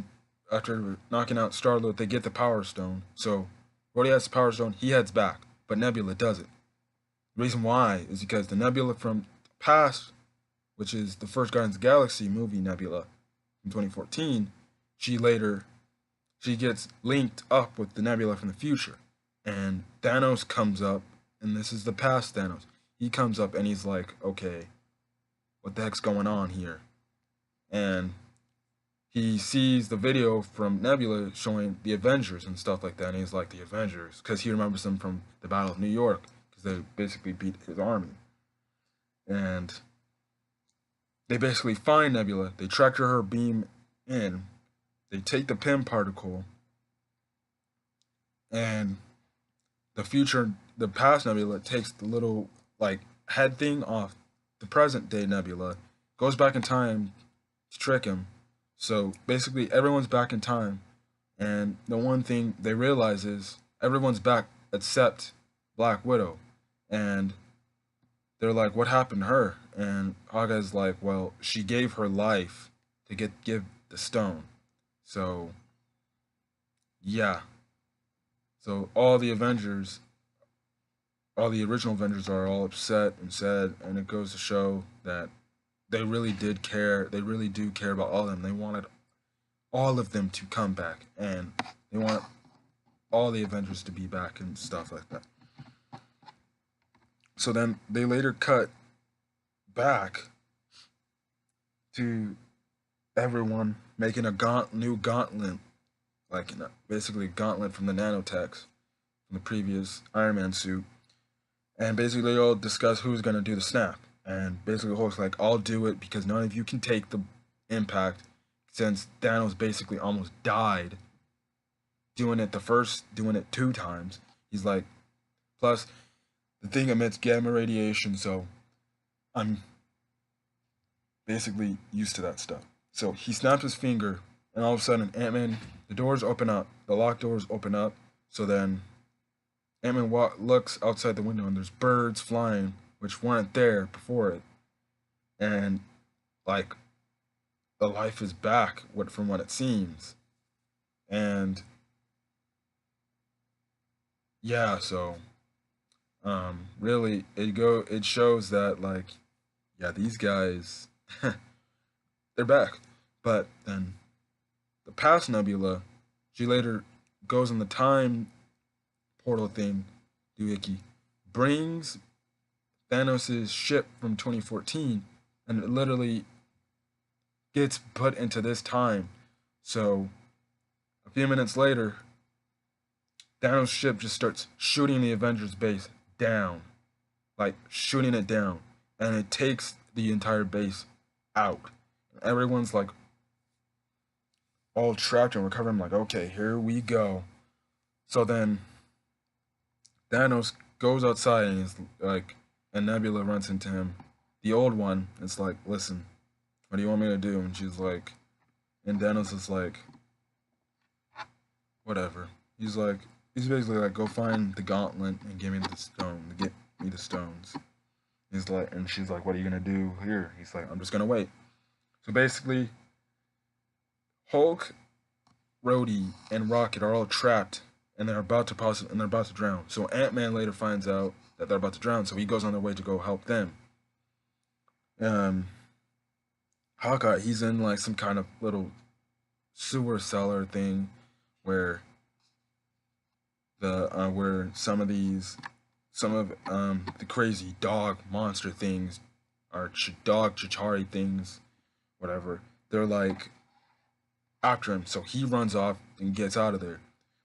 Speaker 1: after knocking out Star-Lord, they get the Power Stone. So Rhodey has the Power Stone, he heads back, but Nebula doesn't. The reason why is because the Nebula from the past, which is the first Guardians of the Galaxy movie Nebula from 2014, she gets linked up with the Nebula from the future, and Thanos comes up, and this is the past Thanos. He comes up and he's like, okay, what the heck's going on here? And he sees the video from Nebula showing the Avengers and stuff like that, and he's like, the Avengers, because he remembers them from the Battle of New York, because they basically beat his army. And they basically find Nebula, they tractor her beam in, they take the Pym particle, and the past Nebula takes the little, like, head thing off the present day Nebula, goes back in time to trick him. So basically, everyone's back in time, and the one thing they realize is everyone's back except Black Widow, and they're like, "What happened to her?" And Hawkeye's like, "Well, she gave her life to give the stone." So yeah, so all the original Avengers are all upset and sad, and it goes to show that they really did care. They really do care about all of them. They wanted all of them to come back, and they want all the Avengers to be back and stuff like that. So then they later cut back to everyone making a new gauntlet, like basically a gauntlet from the nanotechs from the previous Iron Man suit, and basically they all discuss who's gonna do the snap. And basically Hulk's like, I'll do it because none of you can take the impact, since Thanos basically almost died doing it 2 times. He's like, plus the thing emits gamma radiation, so I'm basically used to that stuff. So he snaps his finger, and all of a sudden, Ant-Man, the doors open up, the locked doors open up. So then Ant-Man looks outside the window, and there's birds flying, which weren't there before it. And, like, the life is back from what it seems. And, yeah, so, really, it shows that, like, yeah, these guys, they're back. But then the past Nebula, she later goes on the time portal thing, doohickey, brings Thanos' ship from 2014, and it literally gets put into this time. So a few minutes later, Thanos' ship just starts shooting the Avengers base down, like shooting it down, and it takes the entire base out. Everyone's like all trapped and recovering. Like, okay, here we go. So then Thanos goes outside and he's like, and Nebula runs into him. The old one, it's like, listen, what do you want me to do? And she's like, and Thanos is like, whatever. He's basically like, go find the gauntlet and give me the stone, get me the stones. He's like, and she's like, what are you gonna do here? He's like, I'm just gonna wait. So basically, Hulk, Rhodey, and Rocket are all trapped, and they're about to drown. So Ant-Man later finds out that they're about to drown, so he goes on their way to go help them. Um, Hawkeye, he's in like some kind of little sewer cellar thing where where some of the crazy dog monster things or dog Chitauri things, whatever. They're like after him, so he runs off and gets out of there.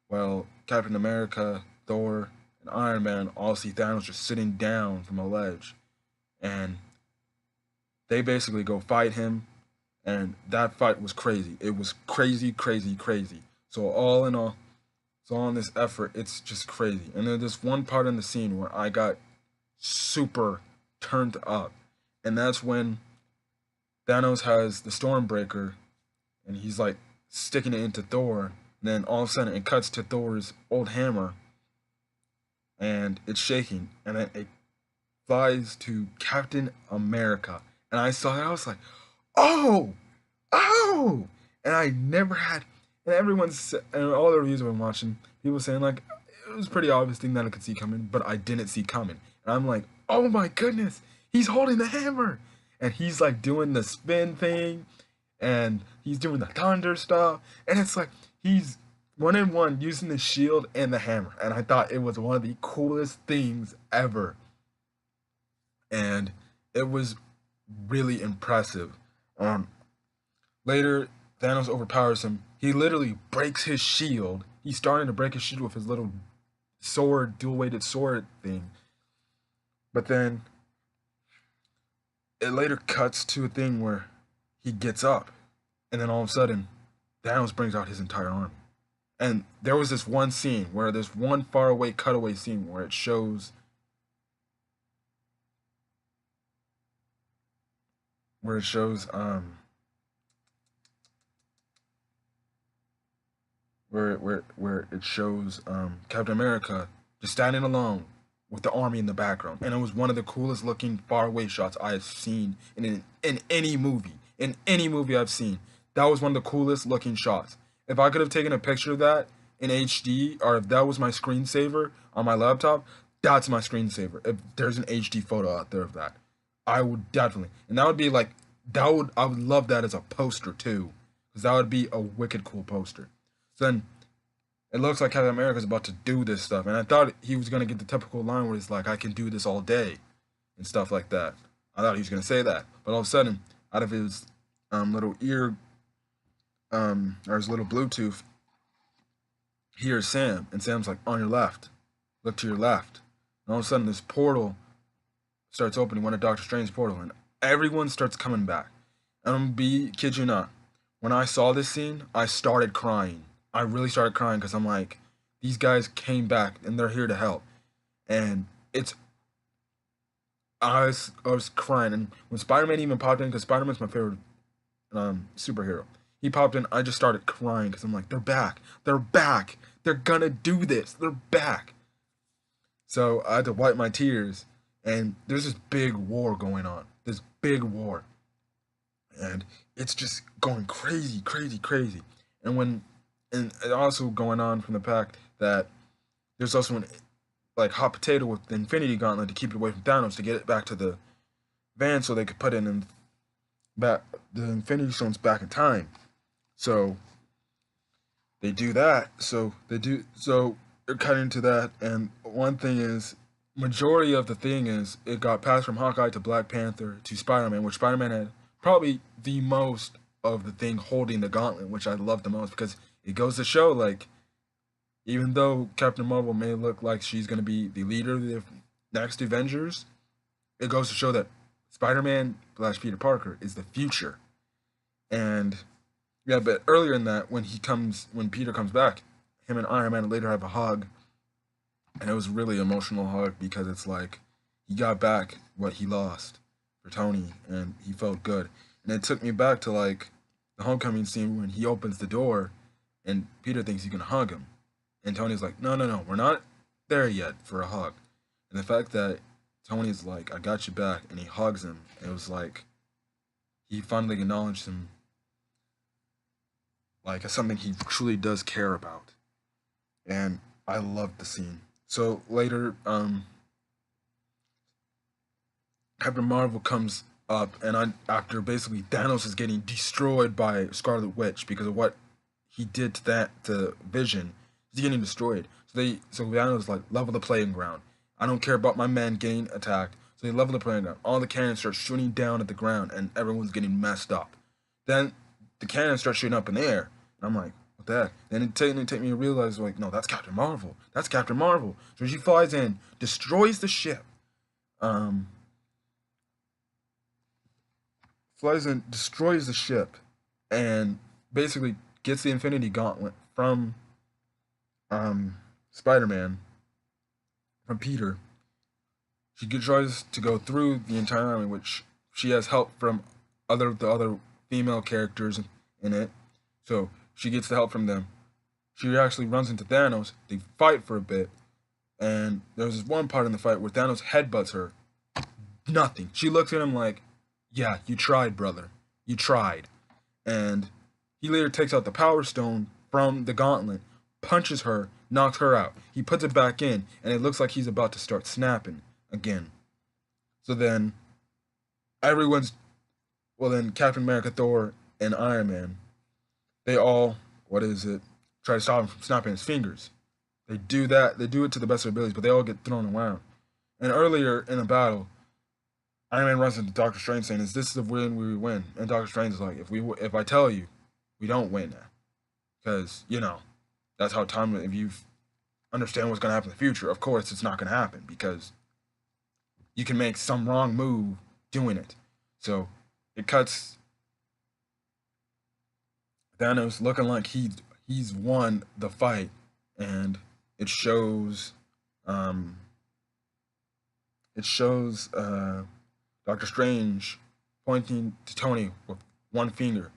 Speaker 1: Well, Captain America, Thor, and Iron Man all see Thanos just sitting down from a ledge, and they basically go fight him. And that fight was crazy. It was crazy, crazy, crazy. So all in all, so on this effort, it's just crazy. And then there's one part in the scene where I got super turned up, and that's when Thanos has the Stormbreaker, and he's like sticking it into Thor. And then all of a sudden, it cuts to Thor's old hammer, and it's shaking, and then it flies to Captain America. And I saw that, I was like, oh, oh, and I never had, and and all the reviews I've been watching, people saying like it was a pretty obvious thing that I could see coming, but I didn't see coming. And I'm like, oh my goodness, he's holding the hammer, and he's like doing the spin thing, and he's doing the thunder stuff, and it's like he's 1-in-1 using the shield and the hammer, and I thought it was one of the coolest things ever, and it was really impressive. Um, Later, Thanos overpowers him. He literally breaks his shield. He's starting to break his shield with his little sword, dual-weighted sword thing. But then it later cuts to a thing where he gets up, and then all of a sudden, Thanos brings out his entire army. And there was this one scene where there's one faraway cutaway scene where it shows where it shows where it shows Captain America just standing alone with the army in the background, and it was one of the coolest looking faraway shots I have seen in any movie. In any movie I've seen, that was one of the coolest looking shots. If I could have taken a picture of that in HD, or if that was my screensaver on my laptop, that's my screensaver. If there's an HD photo out there of that, I would definitely, and that would be like I would love that as a poster too, because that would be a wicked cool poster. So then it looks like Captain America's about to do this stuff, and I thought he was gonna get the typical line where he's like, "I can do this all day," and stuff like that. I thought he was gonna say that, but all of a sudden, out of his little ear, or his little Bluetooth, he hears Sam, and Sam's like, "On your left, look to your left," and all of a sudden, this portal starts opening one of Doctor Strange's portal, and everyone starts coming back. And I'm be kid you not, when I saw this scene, I started crying. I really started crying because I'm like, these guys came back and they're here to help, and it's I was crying. And when Spider-Man even popped in, because Spider-Man's my favorite superhero, he popped in. I just started crying because I'm like, they're back, they're back, they're gonna do this, they're back. So I had to wipe my tears, and there's this big war going on, this big war, and it's just going crazy, crazy, crazy. And when, and also going on from the fact that there's also an like hot potato with the Infinity Gauntlet to keep it away from Thanos to get it back to the van so they could put it in back the Infinity Stones back in time. So they do that. So they're cutting into that, and one thing is majority of the thing is it got passed from Hawkeye to Black Panther to Spider-Man, which Spider-Man had probably the most of the thing holding the gauntlet, which I love the most because it goes to show like even though Captain Marvel may look like she's going to be the leader of the next Avengers, it goes to show that Spider-Man / Peter Parker is the future. And yeah, but earlier in that, when Peter comes back, him and Iron Man later have a hug, and it was a really emotional hug because it's like he got back what he lost for Tony, and he felt good. And it took me back to like the homecoming scene when he opens the door, and Peter thinks he can hug him, and Tony's like, no, no, no, we're not there yet for a hug. And the fact that Tony's like, I got you back, and he hugs him, it was like he finally acknowledged him like as something he truly does care about. And I loved the scene. So later, Captain Marvel comes up, and after basically Thanos is getting destroyed by Scarlet Witch because of what he did to Vision, he's getting destroyed. So Thanos like level the playing ground. I don't care about my man getting attacked. So they level the playing ground. All the cannons start shooting down at the ground, and everyone's getting messed up. Then the cannons start shooting up in the air, and I'm like, what the heck? Then it take me to realize like, no, that's Captain Marvel. That's Captain Marvel. So she flies in, destroys the ship. Um, Flies in, destroys the ship, and basically gets the Infinity Gauntlet from Spider-Man, from Peter. She tries to go through the entire army, which she has help from the other female characters in it. So she gets the help from them. She actually runs into Thanos. They fight for a bit, and there's this one part in the fight where Thanos headbutts her. Nothing. She looks at him like, "Yeah, you tried, brother. You tried." And he later takes out the Power Stone from the gauntlet, punches her, knocks her out. He puts it back in, and it looks like he's about to start snapping again. So then everyone's then Captain America, Thor, and Iron Man, they all try to stop him from snapping his fingers. They do that. They do it to the best of their abilities, but they all get thrown around. And earlier in the battle, Iron Man runs into Doctor Strange saying, "Is this the win we win?" And Doctor Strange is like, "If I tell you, we don't win, because that's how time. If you understand what's going to happen in the future, of course it's not going to happen because you can make some wrong move doing it." So it cuts Thanos looking like he's won the fight, and it shows um, Doctor Strange pointing to Tony with one finger,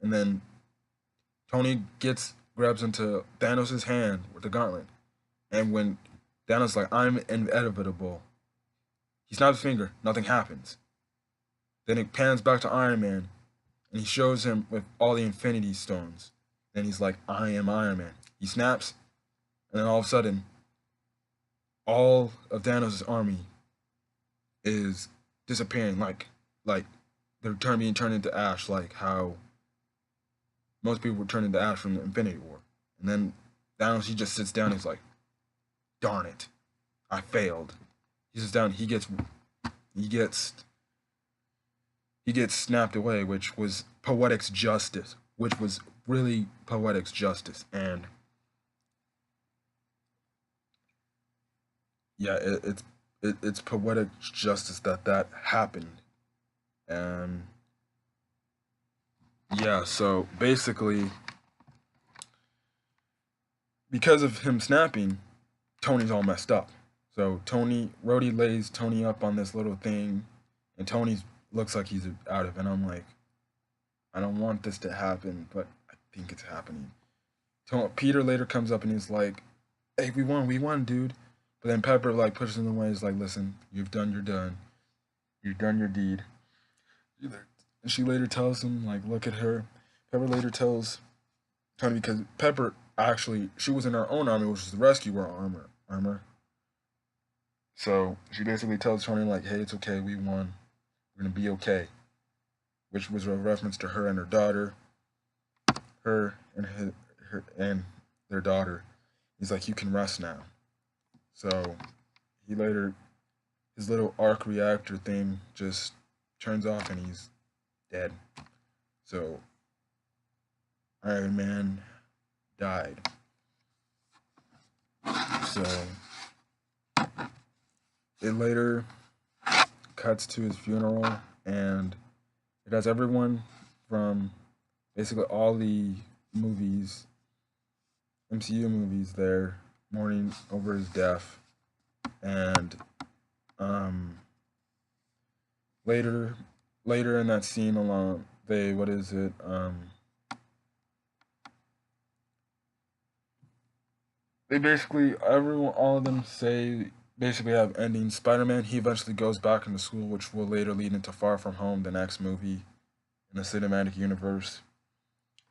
Speaker 1: and then Tony grabs into Thanos' hand with the gauntlet, and when Thanos like, "I'm inevitable," he snaps his finger, nothing happens. Then it pans back to Iron Man, and he shows him with all the Infinity Stones. Then he's like, "I am Iron Man." He snaps, and then all of a sudden, all of Thanos' army is disappearing, like they're being turned into ash, like how most people were turned into ash from the Infinity War. And then Thanos, he just sits down. And he's like, "Darn it, I failed." He sits down. He gets snapped away, which was poetic justice, which was really poetic justice. And yeah, it's poetic justice that that happened. And yeah, so basically, because of him snapping, Tony's all messed up. So Rhodey lays Tony up on this little thing, and Tony looks like he's out of it. And I'm like, I don't want this to happen, but I think it's happening. Peter later comes up and he's like, "Hey, we won, dude." But then Pepper like pushes him away. He's like, "Listen, you've done your deed." And she later tells him, like, "Look at her." Pepper later tells Tony because Pepper actually she was in her own army, which is the rescuer armor. So she basically tells Tony like, "Hey, it's okay, we won. We're gonna be okay," which was a reference to her and her daughter, her and their daughter. He's like, "You can rest now." So he later his little arc reactor thing just turns off and he's dead. So Iron Man died. So it later cuts to his funeral and it has everyone from basically all the movies, MCU movies there mourning over his death. And um later later in that scene along they what is it? They basically everyone all of them say basically have endings. Spider-Man he eventually goes back into school, which will later lead into Far From Home, the next movie in the cinematic universe.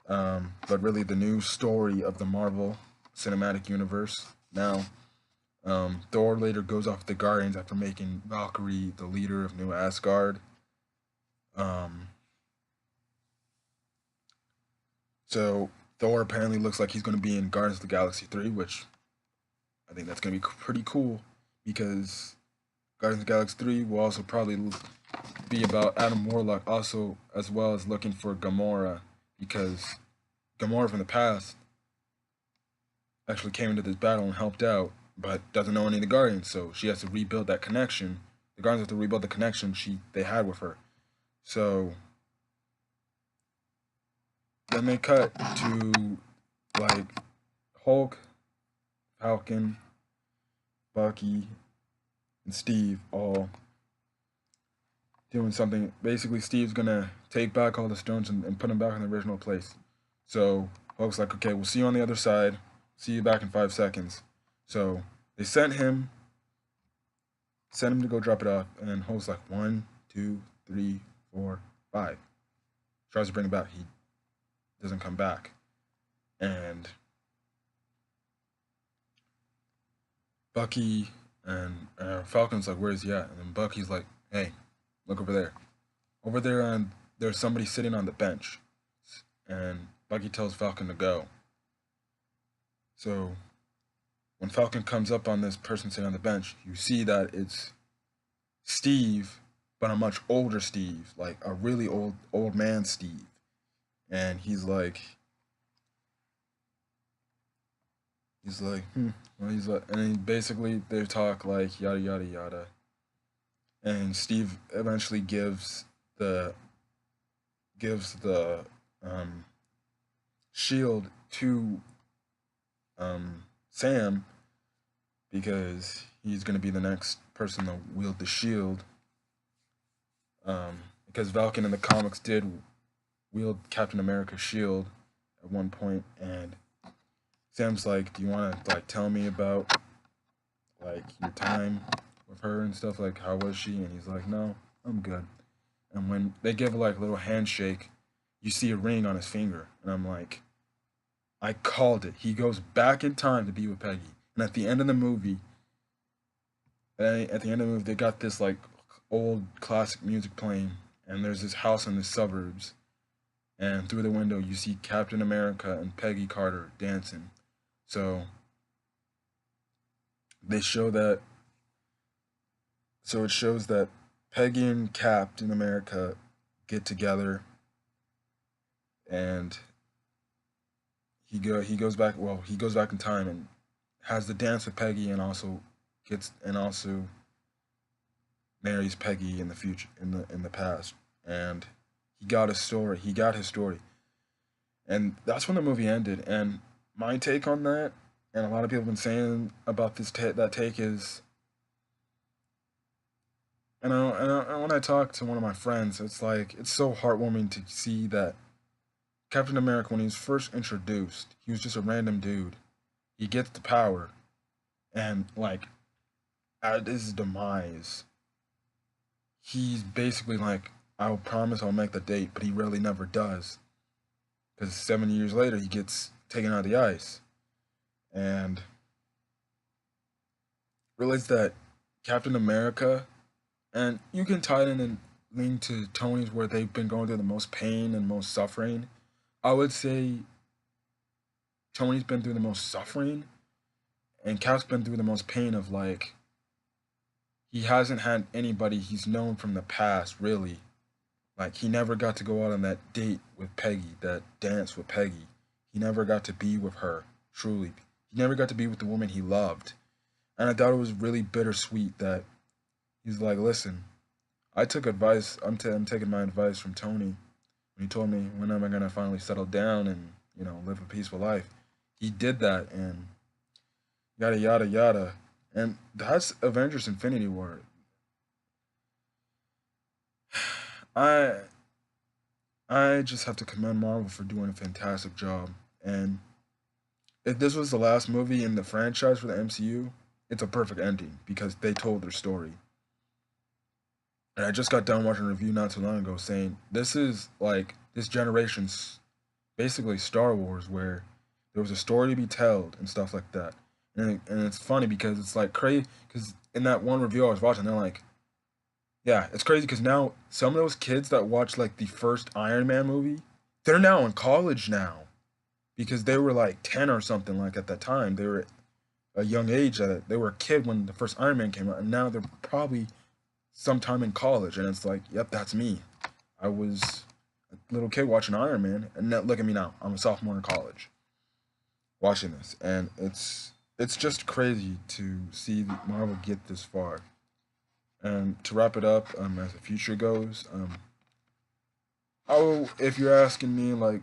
Speaker 1: But really the new story of the Marvel cinematic universe now. Thor later goes off the Guardians after making Valkyrie the leader of New Asgard. Um, so Thor apparently looks like he's going to be in Guardians of the Galaxy 3, which I think that's going to be pretty cool because Guardians of the Galaxy 3 will also probably be about Adam Warlock also as well as looking for Gamora because Gamora from the past actually came into this battle and helped out, but doesn't know any of the Guardians, so she has to rebuild that connection. The Guardians have to rebuild the connection they had with her. So then they cut to like Hulk, Falcon, Bucky, and Steve all doing something. Basically, Steve's gonna take back all the stones and put them back in the original place. So Hulk's like, okay, we'll see you on the other side. See you back in 5 seconds. So they sent him to go drop it off, and Hulk's like, 1, 2, 3, 4, 5. Tries to bring it back. He doesn't come back. And Bucky and Falcon's like, where is he at? And then Bucky's like, hey, look over there. Over there, there's somebody sitting on the bench. And Bucky tells Falcon to go. So when Falcon comes up on this person sitting on the bench, you see that it's Steve, but a much older Steve, like a really old man Steve. And he's like, Well, he's like, and then basically they talk like yada yada yada. And Steve eventually gives the um, shield to Sam because he's gonna be the next person to wield the shield. Because Falcon in the comics did wield Captain America's shield at one point, and Sam's like, "Do you want to like tell me about like your time with her and stuff? Like, how was she?" And he's like, "No, I'm good." And when they give like a little handshake, you see a ring on his finger, and I'm like, I called it. He goes back in time to be with Peggy, and at the end of the movie, they got this like old classic music playing, and there's this house in the suburbs, and through the window you see Captain America and Peggy Carter dancing. So they show that. So it shows that Peggy and Captain America get together, and he goes back. Well, he goes back in time and has the dance with Peggy, and also marries Peggy in the future, in the past, and he got his story. He got his story, and that's when the movie ended. And my take on that, and a lot of people have been saying about that take is, and when I talk to one of my friends, it's like it's so heartwarming to see that Captain America, when he was first introduced, he was just a random dude. He gets the power, and like at his demise, he's basically like, "I'll promise I'll make the date," but he really never does. Because 7 years later, he gets taken out of the ice, and realize that Captain America, and you can tie it in and lean to Tony's where they've been going through the most pain and most suffering. I would say Tony's been through the most suffering, and Cap's been through the most pain of like he hasn't had anybody he's known from the past really. Like he never got to go out on that date with Peggy, that dance with Peggy. He never got to be with her truly. He never got to be with the woman he loved. And I thought it was really bittersweet that he's like, listen, I took advice. I'm taking my advice from Tony when he told me when am I gonna finally settle down and live a peaceful life. He did that, and yada yada yada, and that's Avengers Infinity War. I I just have to commend Marvel for doing a fantastic job. And if this was the last movie in the franchise for the MCU, it's a perfect ending because they told their story. And I just got done watching a review not too long ago saying this is like this generation's basically Star Wars, where there was a story to be told and stuff like that. And it's funny because it's like crazy because in that one review I was watching, they're like, yeah, it's crazy because now some of those kids that watched like the first Iron Man movie, they're now in college now because they were like 10 or something like at that time. They were a young age. They were a kid when the first Iron Man came out, and now they're probably sometime in college. And it's like, yep, that's me. I was a little kid watching Iron Man, and now, look at me now. I'm a sophomore in college watching this, and it's just crazy to see Marvel get this far. And to wrap it up, as the future goes, oh, if you're asking me, like,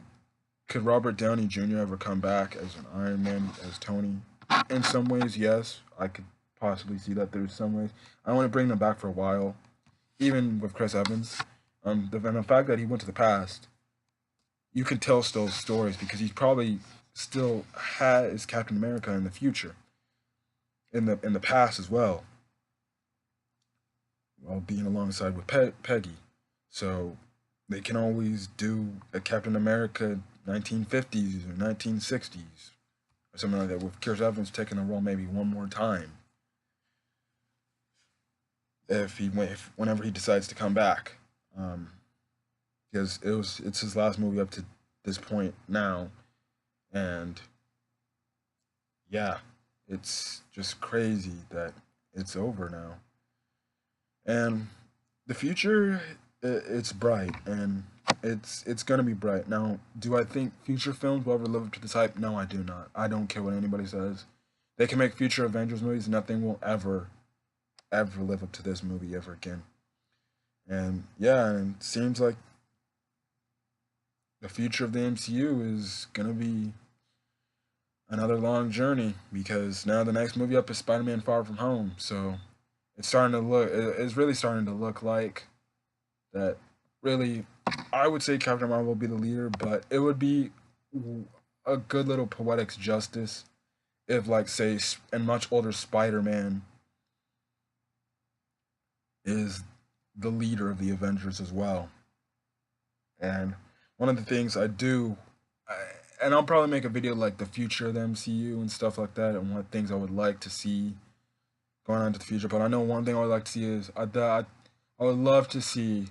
Speaker 1: could Robert Downey Jr. ever come back as an Iron Man, as Tony? In some ways, yes. I could possibly see that there's some ways. I want to bring them back for a while, even with Chris Evans. And the fact that he went to the past, you can tell still stories because he's probably still has Captain America in the future, in the past as well, while being alongside with Peggy. So they can always do a Captain America 1950s or 1960s or something like that with Chris Evans taking a role maybe one more time whenever he decides to come back, um, because it's his last movie up to this point now, and yeah, it's just crazy that it's over now, and the future it's bright, and it's gonna be bright. Now, do I think future films will ever live up to this hype? No, I do not. I don't care what anybody says. They can make future Avengers movies. Nothing will ever live up to this movie ever again. And yeah, and it seems like the future of the MCU is gonna be another long journey because now the next movie up is Spider-Man: Far From Home. So it's really starting to look like that. Really, I would say Captain Marvel will be the leader, but it would be a good little poetic justice if, like, say, a much older Spider-Man is the leader of the Avengers as well. And one of the things and I'll probably make a video like the future of the MCU and stuff like that, and what things I would like to see going on into the future. But I know one thing I would like to see is I would love to see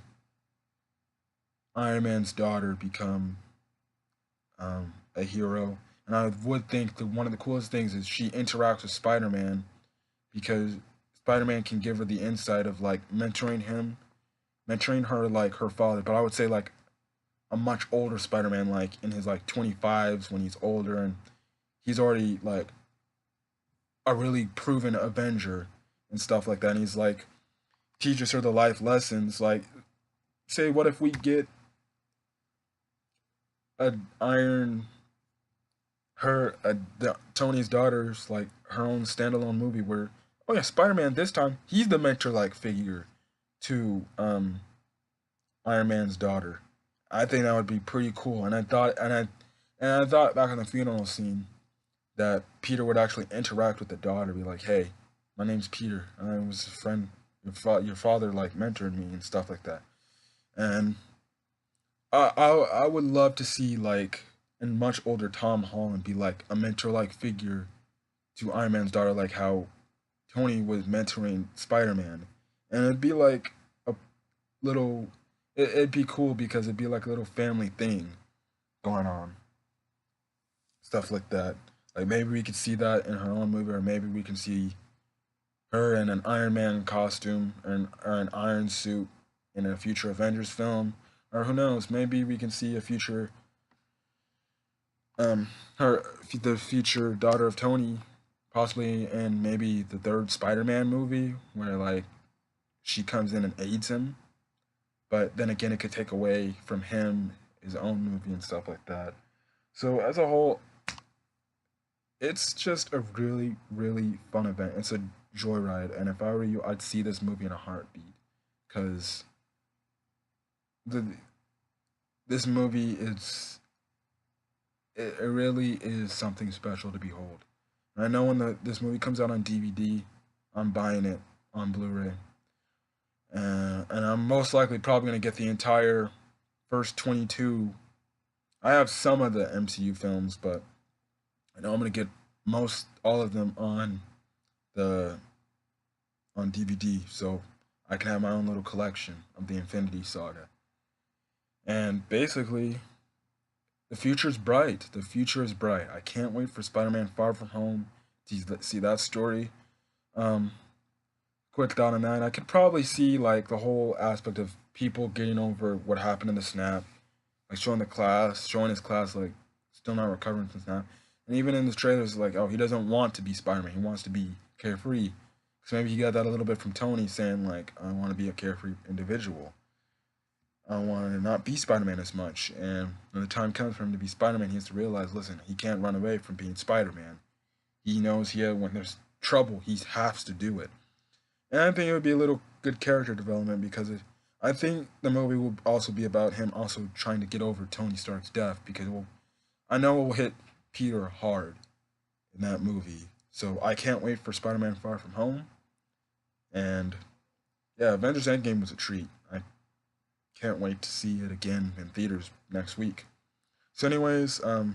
Speaker 1: Iron Man's daughter become a hero. And I would think that one of the coolest things is she interacts with Spider Man because Spider Man can give her the insight of like mentoring her like her father. But I would say like a much older Spider Man, like in his like 25s when he's older and he's already like a really proven Avenger and stuff like that. And he's like teaches her the life lessons. Like, say, what if we get a Iron Tony's daughter's like her own standalone movie where, oh yeah, Spider-Man this time he's the mentor like figure to Iron Man's daughter. I think that would be pretty cool. And I thought back on the funeral scene that Peter would actually interact with the daughter, be like, "Hey, my name's Peter. I was a friend. Your father like mentored me and stuff like that." And I would love to see like a much older Tom Holland be like a mentor like figure to Iron Man's daughter, like how Tony was mentoring Spider Man, and it'd be like a little. It'd be cool because it'd be like a little family thing going on, stuff like that. Like maybe we could see that in her own movie, or maybe we can see her in an Iron Man costume or an Iron suit in a future Avengers film, or who knows? Maybe we can see a future her the future daughter of Tony, possibly in maybe the third Spider-Man movie, where like she comes in and aids him. But then again, it could take away from him his own movie and stuff like that. So as a whole, it's just a really really fun event. It's a joyride, and if I were you, I'd see this movie in a heartbeat, because the this movie is it really is something special to behold. And I know when this movie comes out on DVD, I'm buying it on Blu-ray, and I'm most likely probably gonna get the entire first 22. I have some of the MCU films, but I know I'm gonna get most all of them the on DVD, so I can have my own little collection of the Infinity Saga. And basically, the future is bright. The future is bright. I can't wait for Spider-Man: Far From Home to see that story. Um, Quick thought on that. I could probably see like the whole aspect of people getting over what happened in the snap, like showing his class like still not recovering from snap, and even in the trailers, like, oh, he doesn't want to be Spider-Man. He wants to be carefree. So maybe he got that a little bit from Tony saying like, I want to be a carefree individual. I want to not be Spider-Man as much. And when the time comes for him to be Spider-Man, he has to realize, listen, he can't run away from being Spider-Man. He knows when there's trouble, he has to do it. And I think it would be a little good character development because I think the movie will also be about him also trying to get over Tony Stark's death, because I know it will hit Peter hard in that movie. So I can't wait for Spider-Man: Far From Home. And yeah, Avengers Endgame was a treat. I can't wait to see it again in theaters next week. So, anyways, that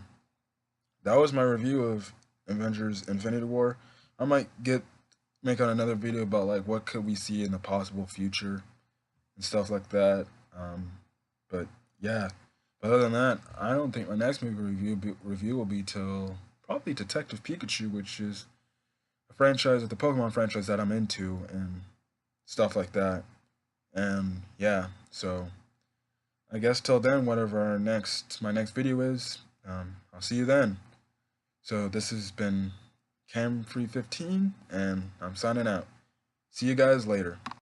Speaker 1: was my review of Avengers: Infinity War. I might make on another video about like what could we see in the possible future and stuff like that. But yeah, but other than that, I don't think my next movie review will be till probably Detective Pikachu, which is a franchise, the Pokemon franchise that I'm into and stuff like that. And yeah, so I guess till then, whatever my next video is, I'll see you then. So this has been Cam Free 15, and I'm signing out. See you guys later.